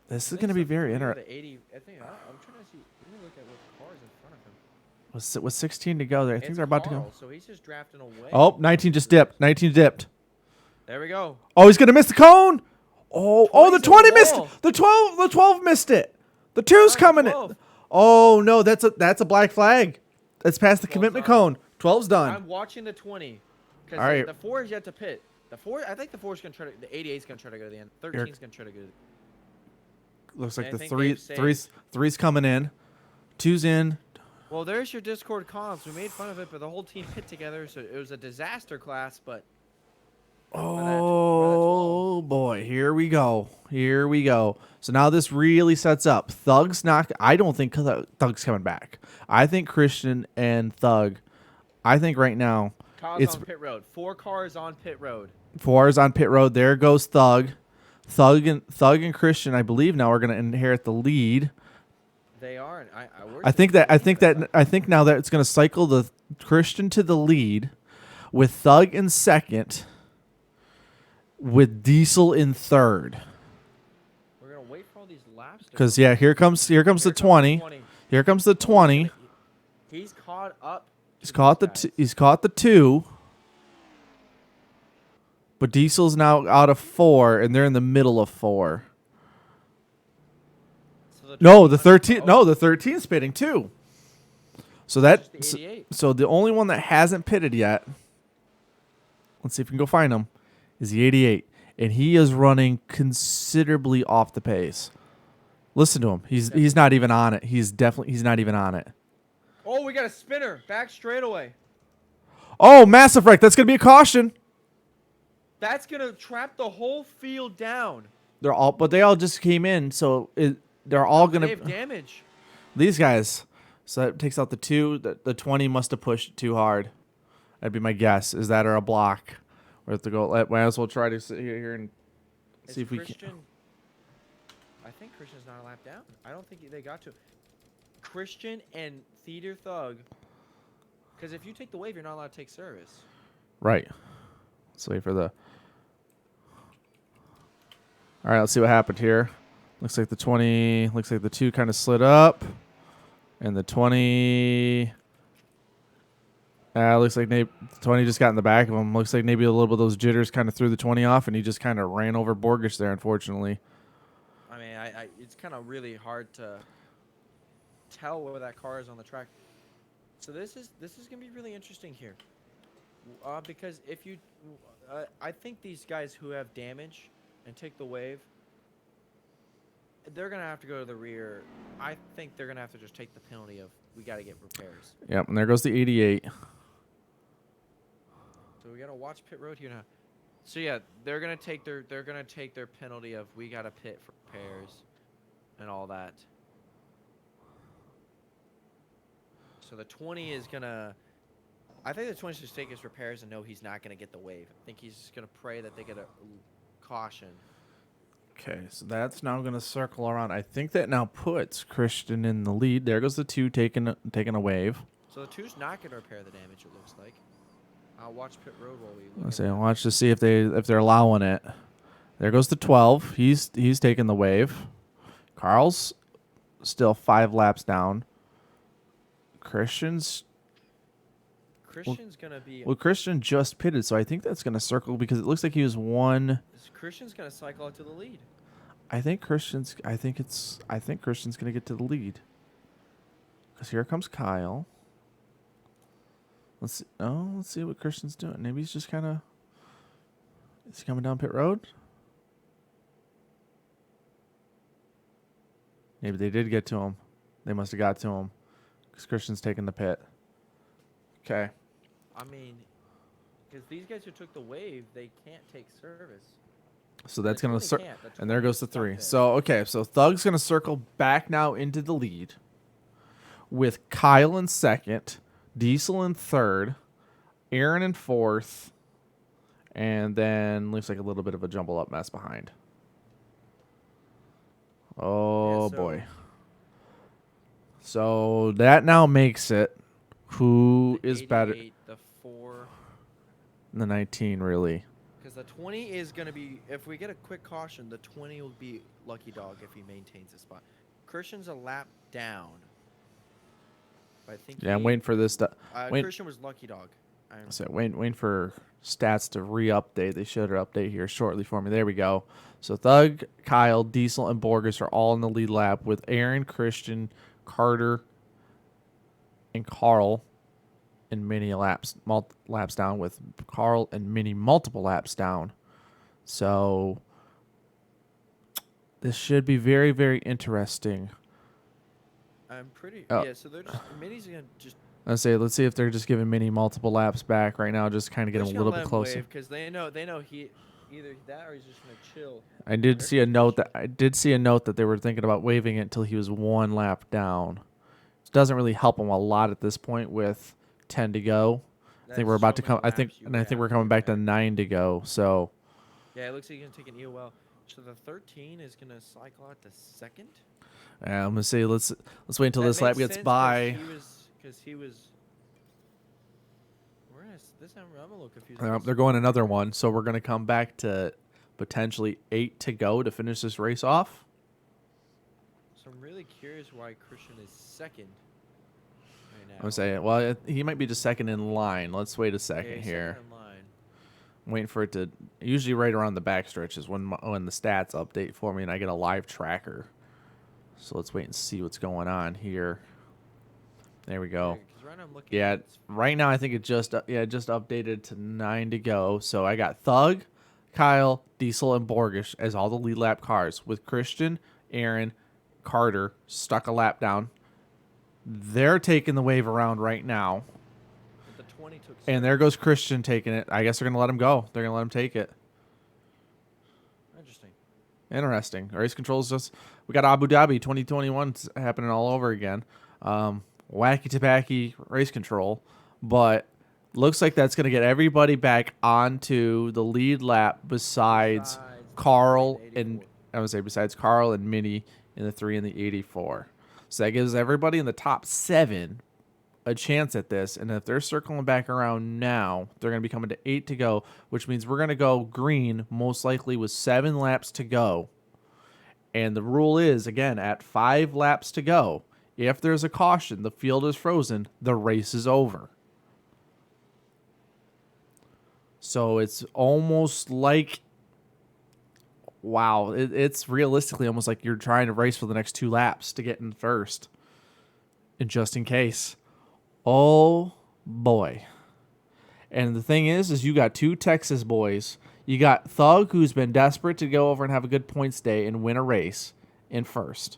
This is going to be very interesting. The 80. I think I'm trying to see. Let me look at what cars in front of him. With 16 to go there, I think It's they're about to Carl, go. So he's just drafting away. Oh, 19 just dipped. 19 dipped. There we go. Oh, he's going to miss the cone. Oh, the 20's 20 on the missed. wall. The 12 missed it. The 2's coming in. 12. Oh no, that's a black flag. That's past the 12's commitment done. cone. 12's done. I'm watching the 20. Because All right. the 4 is yet to pit. I think the 4 is going to try to. The 88 is going to try to go to the end. 13 is going to try to go to the Looks like I the think they've saved. three's coming in. 2's in. Well, there's your Discord comms. We made fun of it, but the whole team pit together, so it was a disaster class, but Oh boy, here we go. Here we go. So now this really sets up. Thug's not. I don't think Thug's coming back. I think Christian and Thug. I think right now Kyle's it's on pit road. 4 cars on pit road. 4 is on pit road. There goes Thug. Thug and Christian, I believe now are going to inherit the lead. They are. And I think now that it's going to cycle the Christian to the lead, with Thug in second, with Diesel in third. we're gonna wait for all these laps. Because yeah, here comes the 20. Here comes the 20. He's caught up. He's caught the 2. But Diesel's now out of 4, and they're in the middle of 4. So No, the 13. No, the 13's pitting too. So that. Just the 88. So the only one that hasn't pitted yet. Let's see if we can go find him. Is the 88, and he is running considerably off the pace. Listen to him. He's not even on it. He's not even on it. Oh, we got a spinner back straightaway. Oh, massive wreck. That's gonna be a caution. That's gonna trap the whole field down. They all just came in, so they're all They gonna. have damage. These guys. So that takes out the 2. The 20 must have pushed too hard. That'd be my guess. Is that or a block? We have to go. Might as well try to sit here and see if we can. I think Christian's not a lap down. I don't think they got to. Christian and Theater Thug. Because if you take the wave, you're not allowed to take service. Right. Let's wait for the. All right, let's see what happened here. Looks like the 20. Looks like the 2 kind of slid up, and the 20. Looks like 20 just got in the back of him. Looks like maybe a little bit of those jitters kind of threw the 20 off, and he just kind of ran over Borgish there, unfortunately. I mean, it's kind of really hard to tell where that car is on the track. So this is gonna be really interesting here, because if you, I think these guys who have damage and take the wave, they're gonna have to go to the rear. I think they're gonna have to just take the penalty of we got to get repairs. Yep, and there goes the 88. So we gotta watch pit road here now. So yeah, they're gonna take their penalty of we gotta pit for repairs and all that. So the 20 is gonna. I think the 20 should take his repairs and know he's not gonna get the wave. I think he's just gonna pray that they get a caution. Okay, so that's now going to circle around. I think that now puts Christian in the lead. There goes the 2 taking a wave. So the 2's not gonna repair the damage. It looks like. I'll watch pit road while we look. Let's see. Watch to see if they're allowing it. There goes the 12. He's taking the wave. Carl's still 5 laps down. Christian's gonna be. Well, Christian just pitted, so I think that's going to circle because it looks like he was 1. Christian's gonna cycle out to the lead. I think Christian's going to get to the lead. Because here comes Kyle. Let's see what Christian's doing. Maybe he's just kind of. Is he coming down pit road? Maybe they did get to him. They must have got to him. Because Christian's taking the pit. Okay. I mean, because these guys who took the wave, they can't take service. So that's going to circle. And there 20 goes the is 3. stuck there. So, okay. So Thug's going to circle back now into the lead. With Kyle in 2nd. Diesel in 3rd. Aaron in 4th. And then looks like a little bit of a jumble up mess behind. Oh, Yeah, so- boy. So that now makes it who The is better 88, the 4. than the 19, really. Because the 20 is going to be, if we get a quick caution, the 20 will be lucky dog if he maintains the spot. Christian's a lap down. But I think Yeah, I'm waiting for this. Christian was lucky dog. Waiting for stats to re-update. They should update here shortly for me. There we go. So Thug, Kyle, Diesel, and Borges are all in the lead lap with Aaron, Christian, Carter, and Carl and Mini laps down with Carl and Mini multiple laps down. So this should be very, very interesting. I'm pretty. Oh. Yeah, so they're just. Mini's going to just. Let's see if they're just giving Mini multiple laps back right now, just kind of get him a little bit closer. Because they know he either that or he's just going to chill. I did see a note that they were thinking about waiving it until he was 1 lap down. It doesn't really help him a lot at this point with 10 to go. I think we're about to come. I think we're coming back to 9 to go. So yeah, it looks like he's gonna take an EOL. So the 13 is gonna cycle out to 2nd. I'm gonna say let's wait until this lap gets by. Because he was. Where is this? I'm a little confused. They're going another one, so we're gonna come back to potentially 8 to go to finish this race off. So I'm really curious why Christian is 2nd right now. I'm saying, well, he might be just 2nd in line. Let's wait a second he's here. 2nd in line. I'm waiting for it to. Usually, right around the backstretch is when the stats update for me, and I get a live tracker. So let's wait and see what's going on here. There we go. Right now I'm looking Yeah, right now I think it just updated to 9 to go. So I got Thug, Kyle, Diesel, and Borgish as all the lead lap cars with Christian, Aaron, Carter stuck a lap down. They're taking the wave around right now. The 20 took. And there goes Christian taking it. I guess they're going to let him go. They're going to let him take it. Interesting. Race controls just. We got Abu Dhabi 2021 happening all over again. Wacky tabacky race control. But looks like that's going to get everybody back onto the lead lap besides Carl and. I would say besides Carl and Minnie in the 3 and the 84. So that gives everybody in the top 7 a chance at this. And if they're circling back around now, they're going to be coming to 8 to go, which means we're going to go green most likely with 7 laps to go. And the rule is, again, at 5 laps to go, if there's a caution, the field is frozen, the race is over. So it's almost like, wow, it's realistically almost like you're trying to race for the next 2 laps to get in first. And just in case. Oh, boy. And the thing is you got 2 Texas boys. You got Thug, who's been desperate to go over and have a good points day and win a race in first.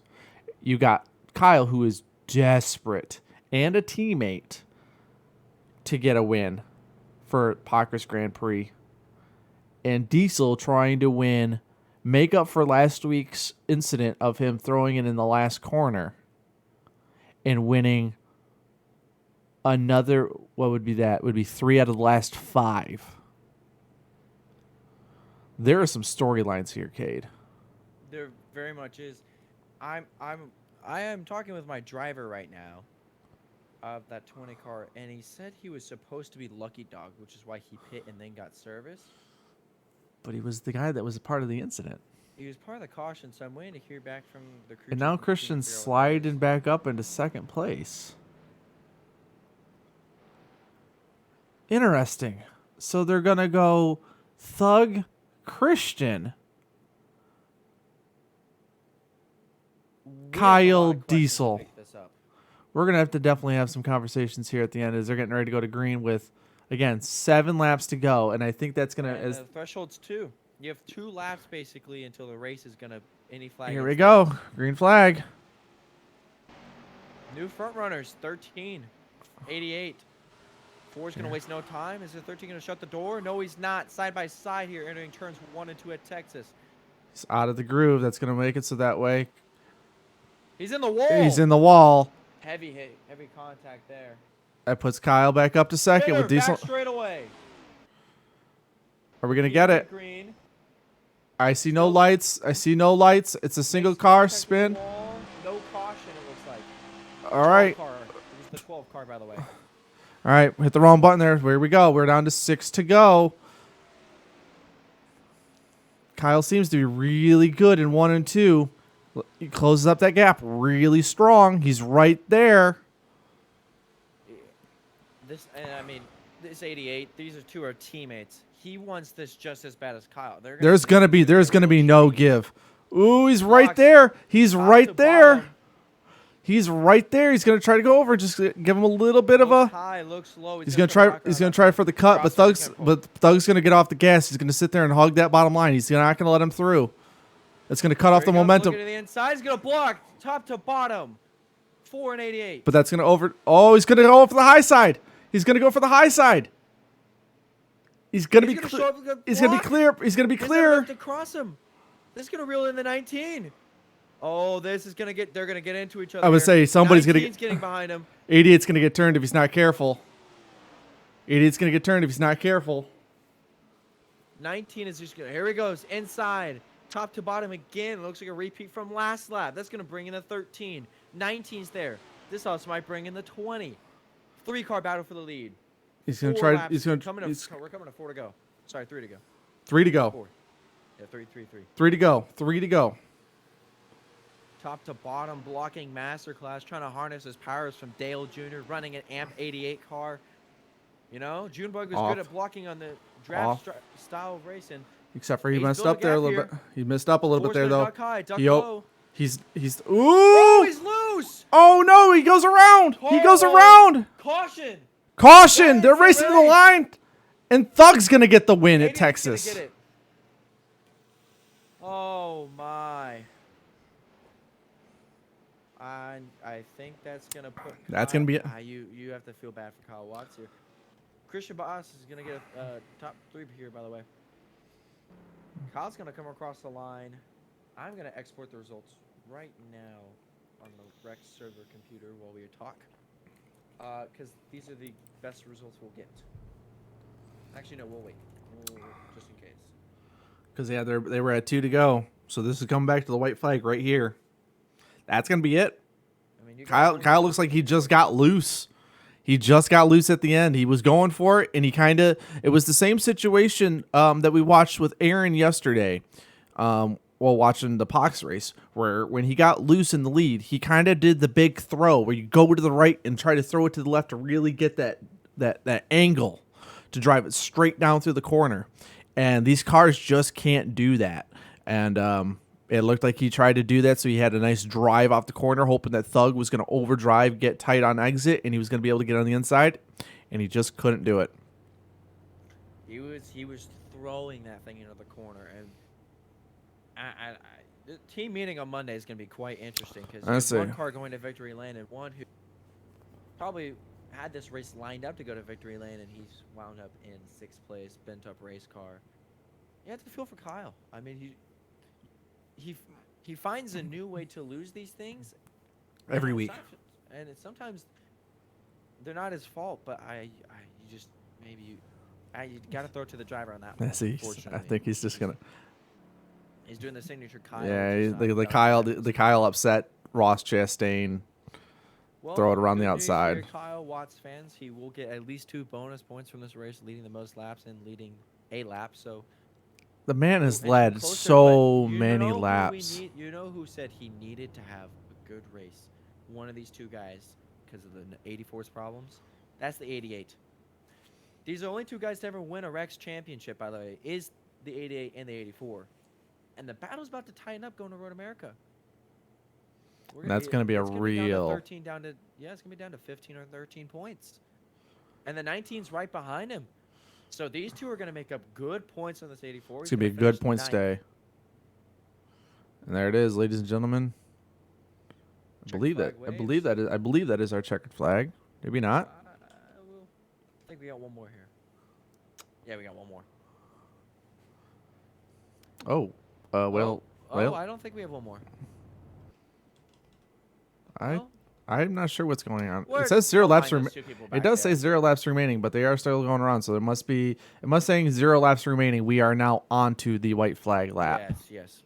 You got Kyle, who is desperate and a teammate to get a win for Parker's Grand Prix. And Diesel trying to make up for last week's incident of him throwing it in the last corner and winning another, what would be that? Would be 3 out of the last 5. There are some storylines here, Cade. There very much is. I am talking with my driver right now of that 20 car, and he said he was supposed to be Lucky Dog, which is why he pit and then got service. But he was the guy that was a part of the incident. He was part of the caution, so I'm waiting to hear back from the crew. And now Christian's sliding back up into second place. Interesting. So they're going to go Thug, Christian, Kyle, Diesel. We're going to have to definitely have some conversations here at the end as they're getting ready to go to green with, again, 7 laps to go. And I think that's going to... The threshold's 2. You have 2 laps, basically, until the race is going to... Any flag. Here we go. Green flag. New front runners, 13, 88. 4's going to waste no time. Is the 13 going to shut the door? No, he's not. Side by side here, entering turns 1 and 2 at Texas. He's out of the groove. That's going to make it so that way. He's in the wall. He's in the wall. Heavy hit, heavy contact there. That puts Kyle back up to second with Diesel. Back straight away. Are we going to get it? Green. I see no lights. I see no lights. It's a single car spin. No caution, it looks like. All right. It was the 12 car, by the way. All right. Hit the wrong button there. Here we go. We're down to 6 to go. Kyle seems to be really good in 1 and 2. He closes up that gap really strong. He's right there. This 88, these are 2 are teammates. He wants this just as bad as Kyle. There's gonna be no give. Ooh, he's right there. He's right there. He's right there. He's gonna try to go over. Just give him a little bit of a. High, looks low. He's gonna try for the cut, but Thug's gonna get off the gas. He's gonna sit there and hug that bottom line. He's not gonna let him through. It's gonna cut off the momentum. Looking to the inside. He's gonna block top to bottom. 4 and 88. But that's gonna over. Oh, he's gonna go for the high side. He's gonna go for the high side. He's gonna be clear. He's gonna be clear. He's gonna be clear. To cross him. This is gonna reel in the 19. Oh, this is gonna get. They're gonna get into each other. I would say somebody's gonna get. Getting behind him. 88's gonna get turned if he's not careful. 88's gonna get turned if he's not careful. 19 is just gonna. Here he goes inside, top to bottom again. Looks like a repeat from last lap. That's gonna bring in the 13. 19's there. This also might bring in the 20. 3-car battle for the lead. He's gonna try. He's gonna. We're coming to 4 to go. Sorry, 3 to go. 3 to go. 4. Yeah, 3. 3 to go. 3 to go. Top to bottom, blocking masterclass, trying to harness his powers from Dale Jr., running an AMP 88 car. You know, Junebug was good at blocking on the draft style of racing. Except for he messed up there a little bit. He messed up a little bit there, though. Duck high, duck low. He's ooh! Oh, he's loose! Oh no, he goes around! He goes around! Caution! Caution! They're racing to the line, and Thug's gonna get the win at Texas. Oh my! I think that's gonna put. That's gonna be it. You have to feel bad for Kyle Watts here. Christian Boss is gonna get a top 3 here, by the way. Kyle's gonna come across the line. I'm gonna export the results right now on the RECS server computer while we talk. Because these are the best results we'll get. Actually, no, we'll wait. Just in case. Because, yeah, they were at 2 to go. So this is coming back to the white flag right here. That's going to be it. I mean, Kyle looks like he just got loose. He just got loose at the end. He was going for it, and he kind of... It was the same situation that we watched with Aaron yesterday. while watching the Pox race, where when he got loose in the lead, he kind of did the big throw where you go to the right and try to throw it to the left to really get that angle to drive it straight down through the corner. And these cars just can't do that. And it looked like he tried to do that, so he had a nice drive off the corner, hoping that Thug was going to overdrive, get tight on exit, and he was going to be able to get on the inside, and he just couldn't do it. He was throwing that thing into the corner, and the team meeting on Monday is going to be quite interesting because one car going to victory lane and one who probably had this race lined up to go to victory lane, and he's wound up in 6th place, bent up race car. You have to feel for Kyle. I mean, he finds a new way to lose these things every week, and sometimes they're not his fault. But you got to throw it to the driver on that one. I think he's just gonna. He's doing the signature Kyle. Yeah, the Kyle upset Ross Chastain. Well, throw it around the good outside. news here, Kyle Watts fans, he will get at least 2 bonus points from this race, leading the most laps and leading a lap. So the man has we'll led closer, so but many laps. You know who said he needed to have a good race? One of these two guys, because of the 84's problems. That's the 88. These are only 2 guys to ever win a RECS championship, by the way, is the 88 and the 84. And the battle's about to tighten up going to Road America. That's going to be a real. It's going to be down to 15 or 13 points. And the 19's right behind him. So these 2 are going to make up good points on this 84. It's going to be a good point stay. And there it is, ladies and gentlemen. I believe that is our checkered flag. Maybe not. I think we got one more here. Yeah, we got one more. Oh. Well. I don't think we have one more. I'm not sure what's going on. It says 0 laps remaining. It does say 0 laps remaining, but they are still going around. So it must saying 0 laps remaining. We are now onto the white flag lap. Yes.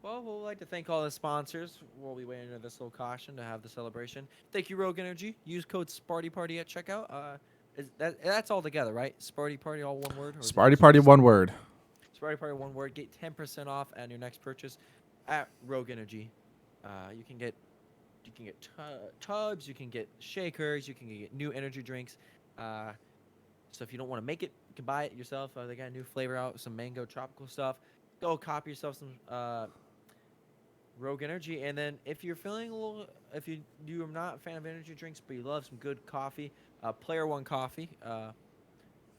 Well, we'd like to thank all the sponsors. We'll be waiting under this little caution to have the celebration. Thank you, Rogue Energy. Use code SpartyParty at checkout. That's all together, right? Sparty Party, all one word? Sparty Party, one word. Sparty Party, one word. Get 10% off on your next purchase at Rogue Energy. You can get tubs, you can get shakers, you can get new energy drinks. So if you don't want to make it, you can buy it yourself. They got a new flavor out, some mango tropical stuff. Go copy yourself some Rogue Energy. And then if you're feeling if you are not a fan of energy drinks, but you love some good coffee, Player One Coffee,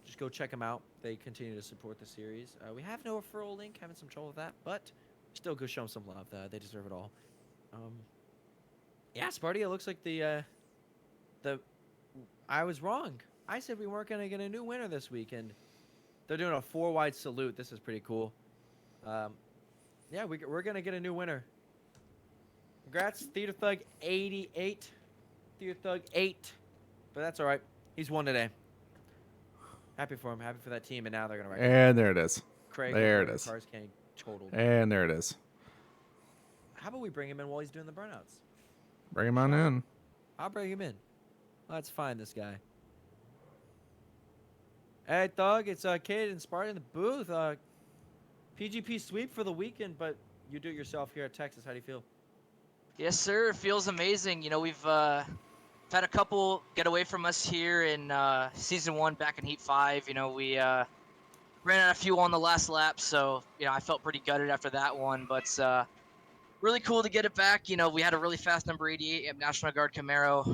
just go check them out. They continue to support the series. We have no referral link, having some trouble with that, but still go show them some love. They deserve it all. Yeah, Sparty, it looks like I was wrong. I said we weren't going to get a new winner this week, and they're doing a 4-wide salute. This is pretty cool. Yeah, we're going to get a new winner. Congrats, Theater Thug 88. Theater Thug 8. But that's all right. He's won today. Happy for him. Happy for that team, and now they're going to write. And there it is. Craig, there it is. Cars getting totaled. And there it is. How about we bring him in while he's doing the burnouts? Bring him on in. I'll bring him in. Let's find this guy. Hey, Thug, it's Kid and Sparty in the booth. PGP sweep for the weekend, but you do it yourself here at Texas. How do you feel? Yes, sir. It feels amazing. You know, we've had a couple get away from us here in Season 1 back in Heat 5. You know, we ran out a few on the last lap, so, you know, I felt pretty gutted after that one. But really cool to get it back. You know, we had a really fast number 88 at National Guard Camaro.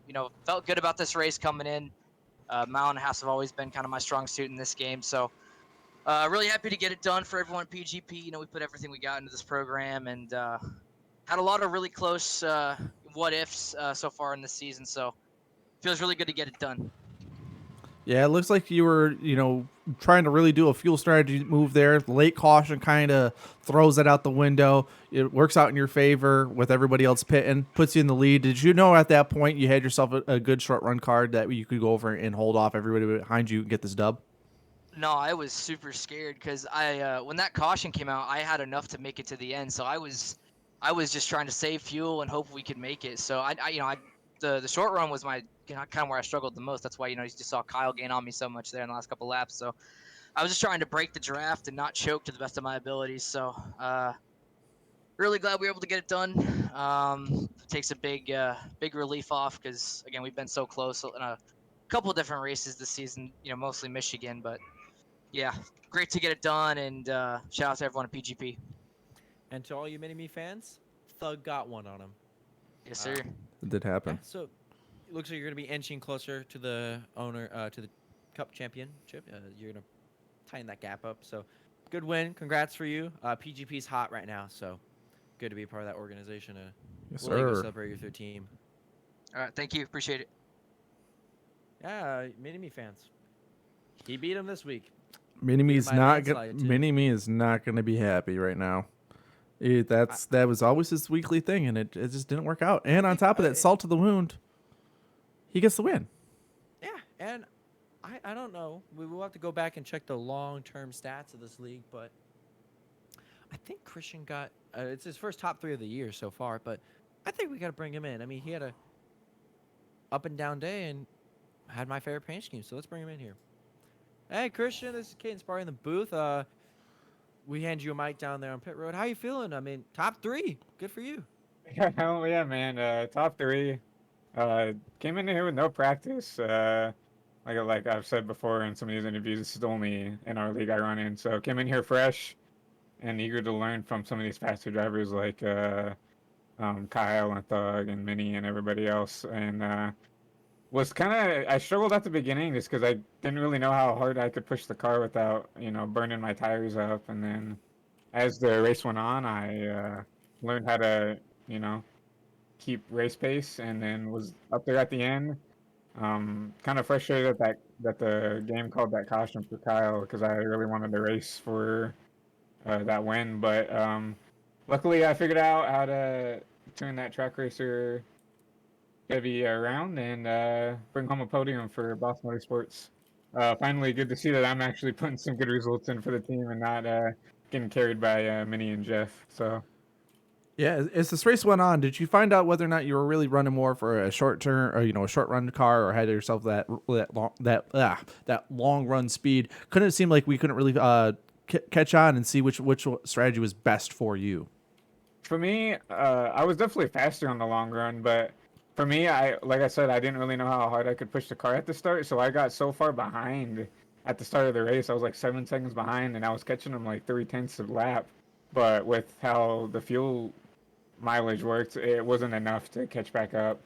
You know, felt good about this race coming in. Mile and a half have always been kind of my strong suit in this game. So really happy to get it done for everyone at PGP. You know, we put everything we got into this program and had a lot of really close what ifs so far in this season. So feels really good to get it done. Yeah, it looks like you were, you know, trying to really do a fuel strategy move there. The late caution kind of throws it out the window. It works out in your favor with everybody else pitting, puts you in the lead. Did you know at that point you had yourself a good short run card that you could go over and hold off everybody behind you and get this dub? No, I was super scared because when that caution came out, I had enough to make it to the end. So I was just trying to save fuel and hope we could make it. So the short run was my kind of where I struggled the most. That's why, you know, you just saw Kyle gain on me so much there in the last couple laps. So I was just trying to break the draft and not choke to the best of my abilities. So really glad we were able to get it done. It takes a big relief off because again we've been so close in a couple different races this season. Mostly Michigan, but yeah, great to get it done. And shout out to everyone at PGP. And to all you Mini Me fans, Thug got one on him. Yes, sir. It did Yeah, happen. so it looks like you're going to be inching closer to the to the Cup championship. You're going to tighten that gap up. So good win. Congrats for you. PGP's hot right now, so good to be a part of that organization. Yes, We'll let you go sir. celebrate your third team. All right, thank you. Appreciate it. Yeah, Mini Me fans. He beat him this week. Mini Me Beat is by not landslide, too. Mini Me is not going to be happy right now. That was always his weekly thing, and it just didn't work out. And on top of that, salt to the wound, he gets the win. Yeah, and I don't know. We will have to go back and check the long-term stats of this league, but I think Christian got it's his first top 3 of the year so far, but I think we got to bring him in. I mean, he had a up and down day and had my favorite paint scheme, so let's bring him in here. Hey, Christian, this is Kate and Sparry in the booth. We hand you a mic down there on pit road. How you feeling? I mean, top 3. Good for you. Oh yeah, man. Top 3. Came in here with no practice. Like I've said before in some of these interviews, this is the only NR league I run in. So came in here fresh and eager to learn from some of these faster drivers like Kyle and Thug and Minnie and everybody else. And I struggled at the beginning just because I didn't really know how hard I could push the car without burning my tires up. And then as the race went on, I learned how to keep race pace, and then was up there at the end. Kind of frustrated that the game called that caution for Kyle because I really wanted to race for that win. But luckily, I figured out how to turn that track racer Chevy around and bring home a podium for Boss Motorsports. Finally, good to see that I'm actually putting some good results in for the team and not getting carried by Minnie and Jeff. So. Yeah, as this race went on, did you find out whether or not you were really running more for a short turn or a short run car, or had yourself that long run speed? Couldn't it seem like we couldn't really catch on and see which strategy was best for you? For me, I was definitely faster on the long run, but for me, like I said, I didn't really know how hard I could push the car at the start, so I got so far behind at the start of the race. I was like 7 seconds behind, and I was catching them like 3/10 of a lap. But with how the fuel mileage worked, it wasn't enough to catch back up.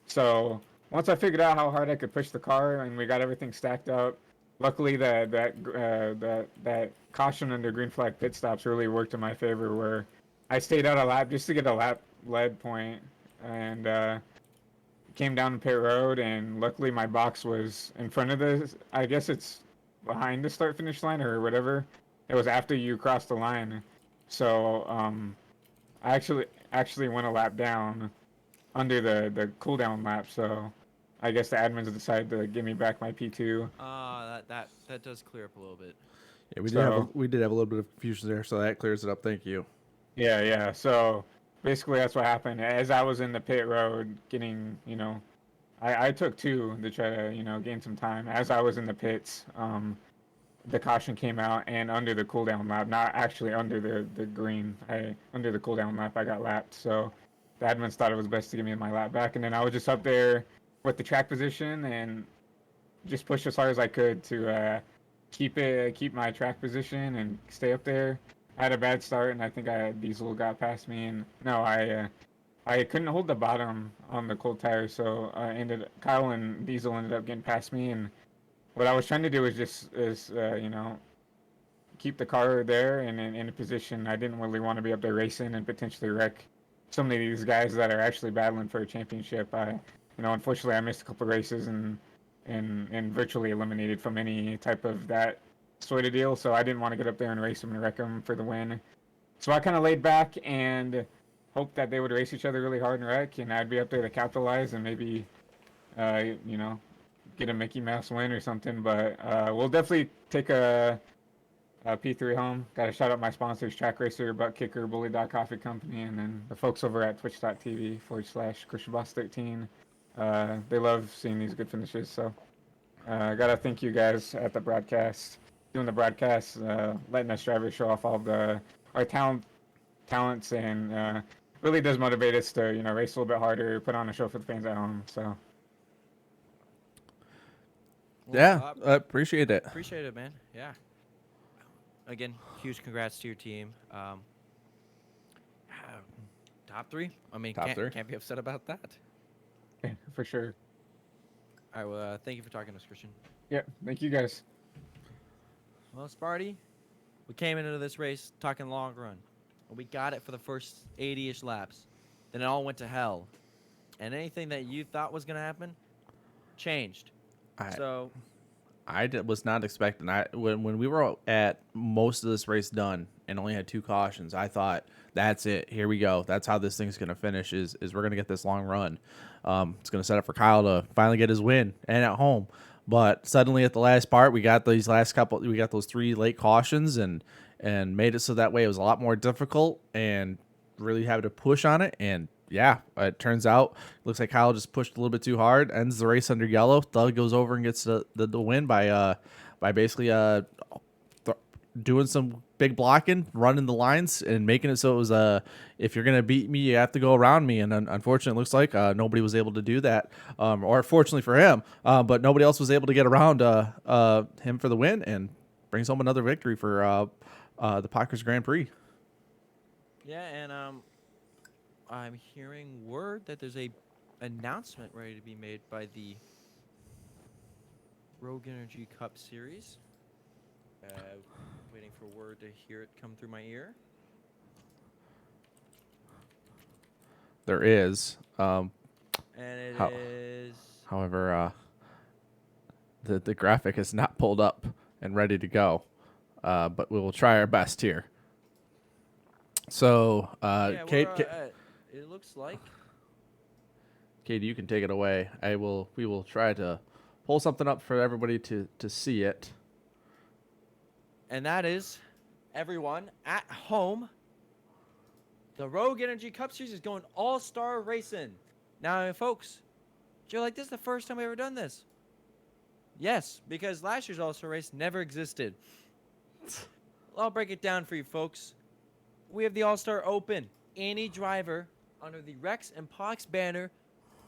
So once I figured out how hard I could push the car and we got everything stacked up, luckily that caution under green flag pit stops really worked in my favor, where I stayed out a lap just to get a lap lead point, and came down the pit road, and luckily my box was in front of I guess it's behind the start finish line or whatever. It was after you crossed the line. So I actually went a lap down under the cooldown lap, so I guess the admins decided to give me back my P2. That does clear up a little bit. Yeah, we did have a little bit of confusion there, so that clears it up. Thank you. Yeah. So basically, that's what happened. As I was in the pit road, getting I took 2 to try to gain some time. As I was in the pits, the caution came out, and under the cooldown lap, not actually under the green, under the cooldown lap, I got lapped. So the admins thought it was best to give me my lap back, and then I was just up there with the track position and just push as hard as I could to keep my track position and stay up there. I had a bad start, and I think Diesel got past me, and no, I couldn't hold the bottom on the cold tires, so Kyle and Diesel ended up getting past me, and what I was trying to do was just keep the car there and in a position. I didn't really want to be up there racing and potentially wreck so many of these guys that are actually battling for a championship. Unfortunately, I missed a couple races and virtually eliminated from any type of that sort of deal. So I didn't want to get up there and race them and wreck them for the win. So I kind of laid back and hoped that they would race each other really hard and wreck, and I'd be up there to capitalize and maybe, get a Mickey Mouse win or something. But we'll definitely take a P3 home. Got to shout out my sponsors, Track Racer, Butt Kicker, Bully Dog Coffee Company, and then the folks over at twitch.tv/ChristianBoss13. They love seeing these good finishes, so gotta thank you guys at the broadcast. doing the broadcast, letting us drivers show off all of our talents, and really does motivate us to race a little bit harder, put on a show for the fans at home. So Well, Yeah, appreciate it. appreciate it, man. Yeah. Again, huge congrats to your team. Top three. I mean, Top three. can't be upset about that. yeah, for sure. All right. Well, thank you for talking to us, Christian. Yeah, thank you guys. Well, Sparty, we came into this race talking long run. We got it for the first 80-ish laps. Then it all went to hell. And anything that you thought was going to happen changed. So, Was not expecting. When we were at most of this race done and only had 2 cautions, I thought that's it. Here we go. That's how this thing's gonna finish. Is we're gonna get this long run. It's gonna set up for Kyle to finally get his win and at home. But suddenly at the last part, we got those 3 late cautions and made it so that way it was a lot more difficult and really having to push on it. And yeah, it turns out looks like Kyle just pushed a little bit too hard, ends the race under yellow. Doug goes over and gets the win by basically doing some big blocking, running the lines, and making it so it was if you're gonna beat me, you have to go around me. And unfortunately, it looks like nobody was able to do that, or fortunately for him, but nobody else was able to get around him for the win and brings home another victory for the Packers Grand Prix. yeah, and I'm hearing word that there's a announcement ready to be made by the Rogue Energy Cup Series. Waiting for word to hear it come through my ear. There is, And it is. however, the graphic is not pulled up and ready to go, but we will try our best here. So, Yeah, Kate, it looks like. Katie, you can take it away. We will try to pull something up for everybody to see it. And that is, everyone at home, the Rogue Energy Cup Series is going all-star racing. Now, folks, you're like, this is the first time we've ever done this. Yes, because last year's all-star race never existed. I'll break it down for you, folks. We have the All-Star Open. Any driver under the RECS and POX banner,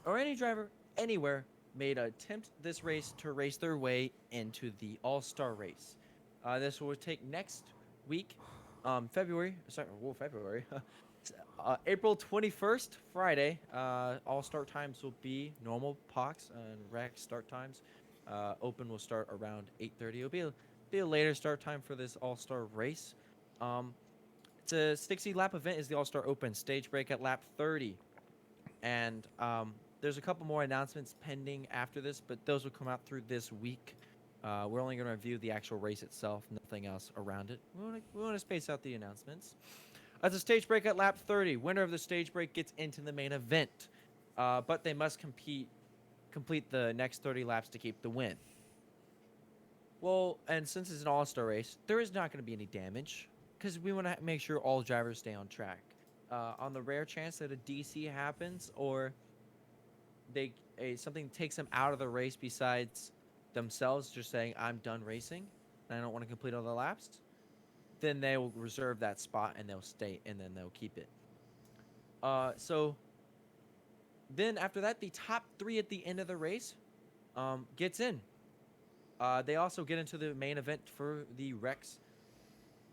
or any driver anywhere, made an attempt this race to race their way into the All-Star race. This will take next week, February. April 21st, Friday. All start times will be normal POX and REC start times. Open will start around 8:30. It'll be a later start time for this All-Star race. It's a 60-lap event. Is the All-Star Open stage break at lap 30, and there's a couple more announcements pending after this, but those will come out through this week. We're only going to review the actual race itself, nothing else around it. We want to space out the announcements. As a stage break at lap 30, winner of the stage break gets into the main event, but they must complete the next 30 laps to keep the win. Well, and since it's an all-star race, there is not going to be any damage because we want to make sure all drivers stay on track. On the rare chance that a DC happens or something takes them out of the race besides themselves just saying, I'm done racing and I don't want to complete all the laps, then they will reserve that spot and they'll stay and then they'll keep it. So then after that, the top 3 at the end of the race gets in. They also get into the main event for the RECS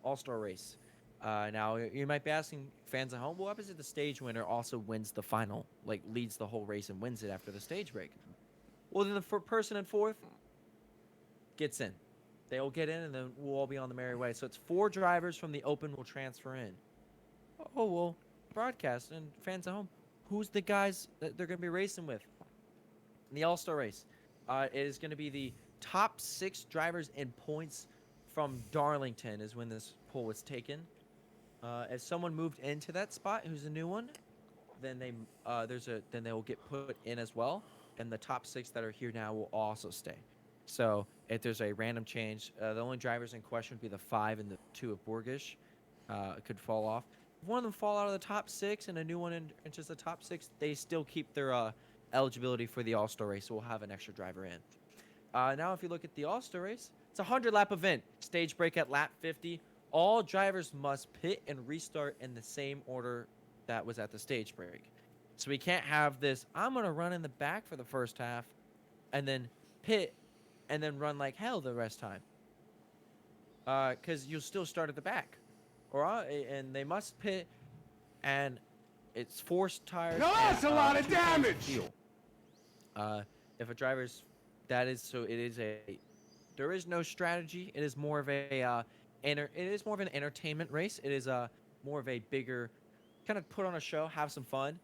All-Star race. Now, you might be asking fans at home, what happens if the stage winner also wins the final, like leads the whole race and wins it after the stage break? Well, then the person in 4th gets in. They will get in, and then we'll all be on the merry way. So it's 4 drivers from the Open will transfer in. Oh, well, broadcast and fans at home, who's the guys that they're going to be racing with in the All-Star race? It is going to be the top 6 drivers in points from Darlington is when this poll was taken. If someone moved into that spot, who's a new one, then they will get put in as well, and the top 6 that are here now will also stay. So if there's a random change, the only drivers in question would be the 5 and the 2 of Borgish. Could fall off. If one of them fall out of the top 6 and a new one enters the top 6, they still keep their eligibility for the All-Star race, so we'll have an extra driver in. Now, if you look at the All-Star race, It's a 100-lap event. Stage break at lap 50. All drivers must pit and restart in the same order that was at the stage break. So we can't have this, I'm going to run in the back for the first half and then pit and then run like hell the rest time. Because you'll still start at the back. And they must pit, and it's forced tires. No, that's a lot of damage! Fuel. If a driver's, there is no strategy. It is more of an entertainment race. It is more of a bigger, kind of put on a show, have some fun.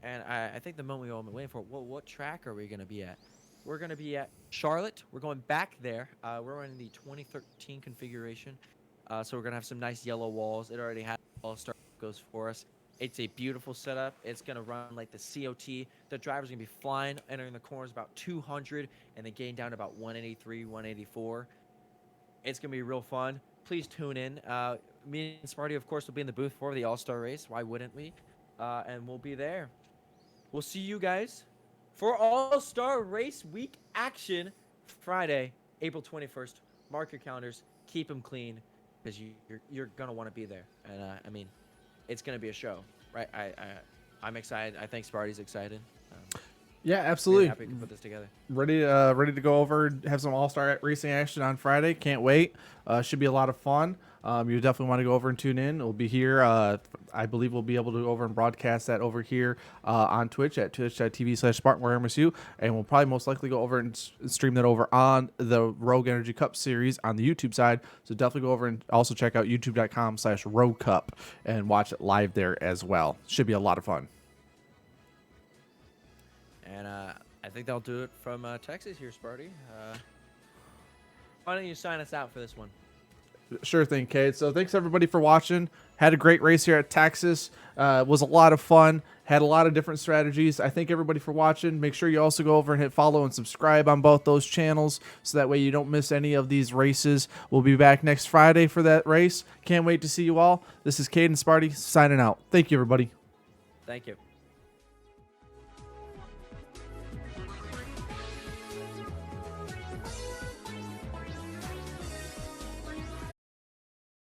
And I think the moment we've all been waiting for, what track are we going to be at? We're going to be at Charlotte. We're going back there. We're running the 2013 configuration. So we're going to have some nice yellow walls. It already has all-star goes for us. It's a beautiful setup. It's going to run like the COT. The driver's going to be flying, entering the corners about 200, and then getting down to about 183, 184. It's going to be real fun. Please tune in. Me and Smarty, of course, will be in the booth for the All-Star race. Why wouldn't we? And we'll be there. We'll see you guys for All-Star Race Week action Friday, April 21st. Mark your calendars. Keep them clean because you're going to want to be there. And, I mean, it's going to be a show, right? I'm excited. I think Sparty's excited. Yeah, absolutely. Happy to put this together. Ready to go over and have some all-star racing action on Friday. Can't wait. Should be a lot of fun. You definitely want to go over and tune in. We'll be here. I believe we'll be able to go over and broadcast that over here on Twitch at twitch.tv/SpartanWarMSU, and we'll probably most likely go over and stream that over on the Rogue Energy Cup series on the YouTube side. So definitely go over and also check out youtube.com/Rogue Cup and watch it live there as well. Should be a lot of fun. And I think they'll do it from Texas here, Sparty. Why don't you sign us out for this one? Sure thing, Kate. So thanks everybody for watching. Had a great race here at Texas. Was a lot of fun. Had a lot of different strategies. I thank everybody for watching. Make sure you also go over and hit follow and subscribe on both those channels so that way you don't miss any of these races. We'll be back next Friday for that race. Can't wait to see you all. This is Kate and Sparty signing out. Thank you, everybody. Thank you.